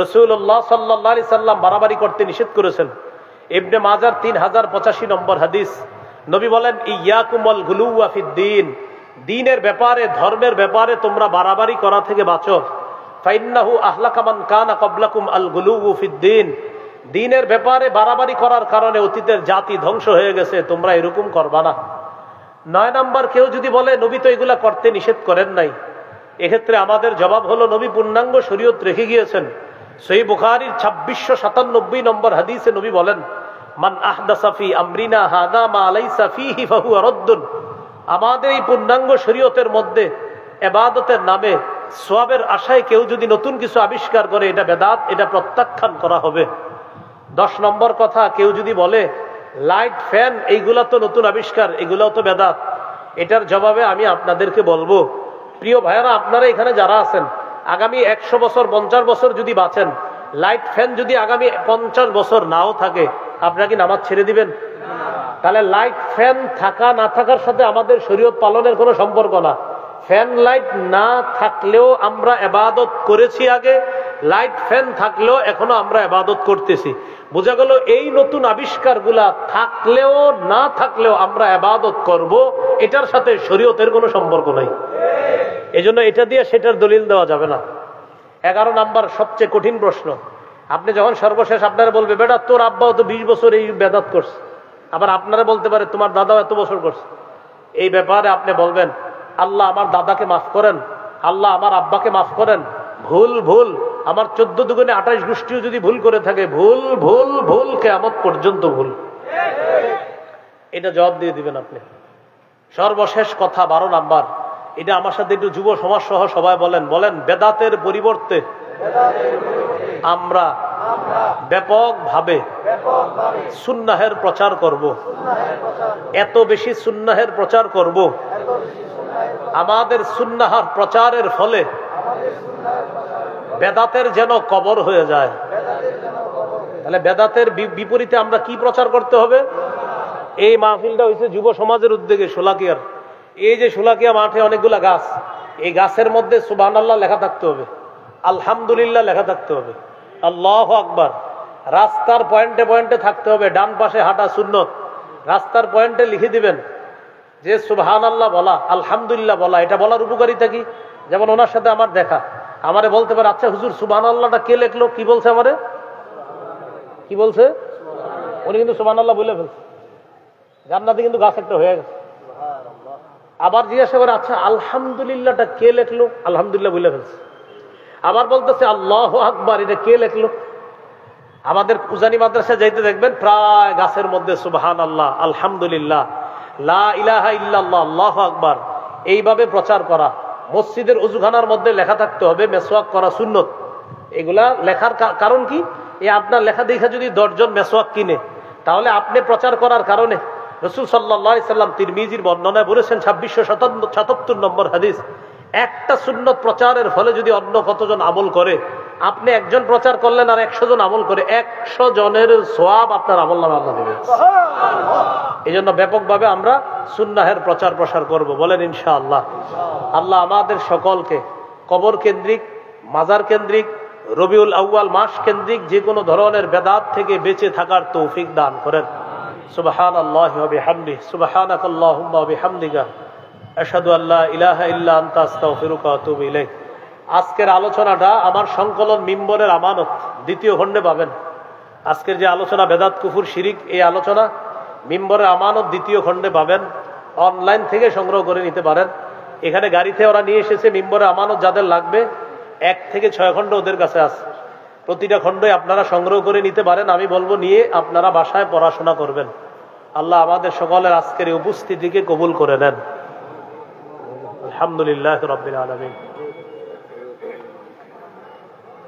রাসূলুল্লাহ সাল্লাল্লাহু আলাইহি সাল্লাম বাড়াবাড়ি করতে নিষেধ করেছেন। ইবনে মাজার 3085 নম্বর হাদিস, নবী বলেন, ইয়াকুম ওয়াল গুলুওয়া ফিদ্দীন, দ্বীনের ব্যাপারে, ধর্মের ব্যাপারে তোমরা বাড়াবাড়ি করা থেকে বাঁচো। ফাইন্নাহু আহলাকা মান কানা ক্বাবলাকুম আল গুলুউ ফিদ্দীন, দ্বীনের ব্যাপারে বাড়াবাড়ি করার কারণে অতীতের জাতি ধ্বংস হয়ে গেছে, তোমরা এরকম করবা না। 9 নাম্বার, কেউ যদি বলে নবী তো এগুলা করতে নিষেধ করেন নাই, এক্ষেত্রে আমাদের জবাব হলো নবী পূর্ণাঙ্গ শরীয়ত রেখে গিয়েছেন। সহিহ বুখারীর 2697 নম্বর হাদিসে নবী বলেন, মান আহদাসা ফি আমরিনা হাযা মা লাইসা ফীহি ফাহুয়া রাদ্দুন, আমাদের এই পূর্ণাঙ্গ শরীয়তের মধ্যে ইবাদতের নামে সওয়াবের আশায় কেউ যদি নতুন কিছু আবিষ্কার করে, এটা বেদাত, এটা প্রত্যাখ্যান করা হবে। 10 নম্বর কথা, কেউ যদি বলে লাইট, ফ্যান এইগুলা তো নতুন আবিষ্কার, এগুলাও তো বেদাত, এটার জবাবে আমি আপনাদেরকে বলবো, প্রিয় ভাইয়েরা, আপনারা এখানে যারা আছেন, আগামী 100 বছর 50 বছর যদি বাঁচেন, লাইট ফ্যান যদি আগামী 50 বছর নাও থাকে, আপনারা কি নামাজ ছেড়ে দিবেন? তাহলে লাইট ফ্যান থাকা না থাকার সাথে আমাদের শরীয়ত পালনের কোনো সম্পর্ক না। ফ্যান লাইট না থাকলেও আমরা ইবাদত করেছি আগে, লাইট ফ্যান থাকলেও এখনো আমরা ইবাদত করতেছি। বোঝা গেল এই নতুন আবিষ্কারগুলা থাকলেও না থাকলেও আমরা ইবাদত করব, এটার সাথে শরীয়তের কোনো সম্পর্ক নাই। এজন্য এটা দিয়ে সেটার দলিল দেওয়া যাবে না। 11 নাম্বার, সবচেয়ে কঠিন প্রশ্ন, আপনি যখন সর্বশেষ আপনারা বলবে, বেটা তোর আব্বাও তো 20 বছর এই বেদাত করছে, আবার আপনারা বলতে পারে তোমার দাদাও এত বছর করছে। এই ব্যাপারে আপনি বলবেন, আল্লাহ আমার দাদাকে মাফ করেন, আল্লাহ আমার আব্বাকে মাফ করেন, ভুল ভুল, আমার 14 দুগুণে 28 গোষ্ঠীও যদি ভুল করে থাকে, ভুল ভুল ভুল, কিয়ামত পর্যন্ত ভুল। এটা জবাব দিয়ে দিবেন আপনি। সর্বশেষ কথা 12 নাম্বার, এটা আমার সাথে একটু যুব সমাজ সহ সবাই বলেন, বেদাতের পরিবর্তে আমরা ব্যাপকভাবে সুন্নাহের প্রচার করব। এত বেশি সুন্নাহের প্রচার করব, আমাদের সুন্নাহর প্রচারের ফলে বেদাতের যেন কবর হয়ে যায়। তাহলে বেদাতের বিপরীতে আমরা কি প্রচার করতে হবে? এই মাহফিলটা হয়েছে যুব সমাজের উদ্যোগে শোলাকিয়ার। এই যে শোলাকিয়া মাঠে অনেকগুলা গাছ, এই গাছের মধ্যে সুবহানাল্লাহ লেখা থাকতে হবে, আলহামদুলিল্লাহ লেখা থাকতে হবে, আল্লাহু আকবার। রাস্তার পয়েন্টে পয়েন্টে থাকতে হবে, ডান পাশে হাঁটা সুন্নত, রাস্তার পয়েন্টে লিখে দিবেন যে সুবহানাল্লাহ বলা, আলহামদুলিল্লাহ বলা, এটা বলার উপকারিতা কি। যেমন ওনার সাথে আমার দেখা, আমারে বলতে পারে, আচ্ছা হুজুর সুবহানাল্লাহটা কে লিখলো, কি বলছে আমারে, কি বলছে, উনি কিন্তু সুবহানাল্লাহ বলে ফেলছে, জান্নাতে কিন্তু গাছ একটা হয়ে গেছে। আবার জিজ্ঞাসা করে, আচ্ছা আলহামদুলিল্লাহটা কে লিখলো, আলহামদুলিল্লাহ বলে ফেলছে। আবার বলতেছে আল্লাহু আকবার, এটা কে লিখলো। আমাদের উজানি মাদ্রাসা যাইতে দেখবেন প্রায় গাছের মধ্যে সুবহানাল্লাহ, আলহামদুলিল্লাহ, লা ইলাহা ইল্লাল্লাহ, আল্লাহু আকবার, এইভাবে প্রচার করা। মসজিদের ওযুখানার মধ্যে লেখা থাকতে হবে মেসওয়াক করা সুন্নত। এগুলা লেখার কারণ কি, এই আপনার লেখা দেখা যদি 10 জন মেসওয়াক কিনে, তাহলে আপনি প্রচার করার কারণে রাসূল সাল্লাল্লাহু আলাইহি সাল্লাম তিরমিজির বর্ণনায় বলেছেন 2677 নম্বর হাদিস, একটা সুন্নত প্রচারের ফলে যদি অন্য কতজন আমল করে, আপনি একজন প্রচার করলেন আর 100 জন আমল করে, 100 জনের সওয়াব আপনার আমলনামায় আল্লাহ দিবেন। এই জন্য ব্যাপকভাবে আমরা সুন্নাহের প্রচার প্রসার করব, বলেন ইনশাআল্লাহ। আল্লাহ আমাদের সকলকে কবর কেন্দ্রিক, মাজার কেন্দ্রিক, রবিউল আউয়াল মাস কেন্দ্রিক যে কোনো ধরনের বেদাত থেকে বেঁচে থাকার তৌফিক দান করেন। সুবহানাল্লাহি ওয়া বিহামদিহি, সুবহানাকাল্লাহুম্মা ওয়া বিহামদিকা, আশহাদু আল্লা ইলাহা ইল্লা আনতা আস্তাগফিরুকা ওয়া আতুবু ইলাইক। আজকের আলোচনাটা আমার সংকলন মিম্বরের আমানত দ্বিতীয় খণ্ডে পাবেন। আজকের যে আলোচনা বেদাত কুফর শিরিক, এই আলোচনা মিম্বরের আমানত দ্বিতীয় খণ্ডে পাবেন। অনলাইন থেকে সংগ্রহ করে নিতে পারেন। এখানে গাড়িতে ওরা নিয়ে এসেছে মিম্বরের আমানত, যাদের লাগবে 1 থেকে 6 খণ্ড ওদের কাছে আছে। প্রতিটা খণ্ডই আপনারা সংগ্রহ করে নিতে পারেন। আমি বলবো নিয়ে আপনারা বাসায় পড়াশোনা করবেন। আল্লাহ আমাদের সকলের আজকের এই উপস্থিতিকে কবুল করে নেন। আলহামদুলিল্লাহ রাব্বিল আলামিন,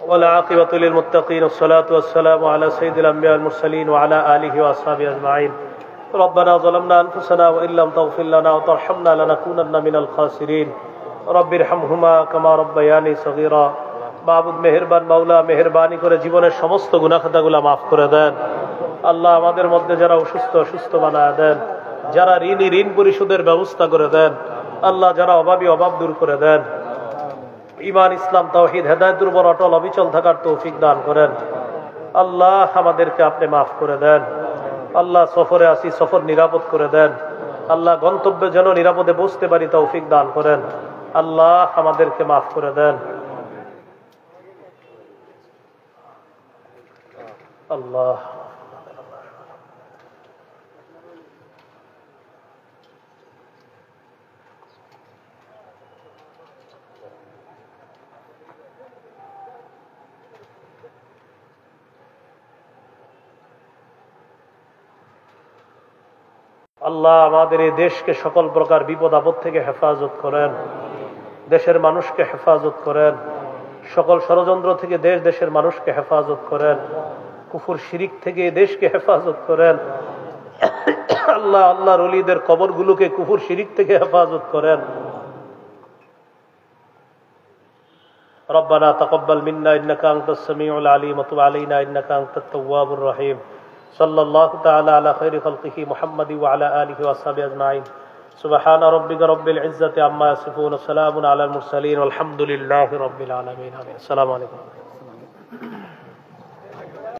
والعاقبة للمتقين، والصلاة والسلام على سيد الأنبياء والمرسلين وعلى آله وأصحابه أجمعين. ربنا ظلمنا أنفسنا وإن لم تغفر لنا وترحمنا لنكونن من الخاسرين. رب ارحمهما كما ربياني صغيرا. মাবুদ মেহেরবান, মাওলা মেহেরবানি করে জীবনের সমস্ত গুনাহ খাতাগুলো মাফ করে দেন। আল্লাহ আমাদের মধ্যে যারা অসুস্থ, সুস্থ বানায় দেন। যারা ঋণী, ঋণ পরিশোধের ব্যবস্থা করে দেন। আল্লাহ যারা অভাবী, অভাব দূর করে দেন। ঈমান, ইসলাম, তাওহীদ, হেদায়েতের উপর অটল অবিচল থাকার তৌফিক দান করেন। আল্লাহ আমাদেরকে আপনি মাফ করে দেন। আল্লাহ সফরে আসি, সফর নিরাপদ করে দেন। আল্লাহ গন্তব্যে যেন নিরাপদে পৌঁছতে পারি তৌফিক দান করেন। আল্লাহ আমাদেরকে মাফ করে দেন। আল্লাহ আল্লাহ আমাদের এই দেশকে সকল প্রকার বিপদ আপদ থেকে হেফাজত করেন। দেশের মানুষকে হেফাজত করেন। সকল ষড়যন্ত্র থেকে দেশের মানুষকে হেফাজত করেন। কুফর শিরিক থেকে দেশকে হেফাজত করেন। আল্লাহ আল্লাহর ওলিদের কবরগুলোকে কুফর শিরিক থেকে হেফাজত করেন। ربنا تقبل منا إنك أنت السميع العليم وتب علينا إنك أنت التواب الرحيم. صلى الله تعالى على خير خلقه محمد وعلى آله وصحبه أجمعين. سبحان ربك رب العزة عما يصفون، وسلام على المرسلين والحمد لله رب العالمين. السلام عليكم.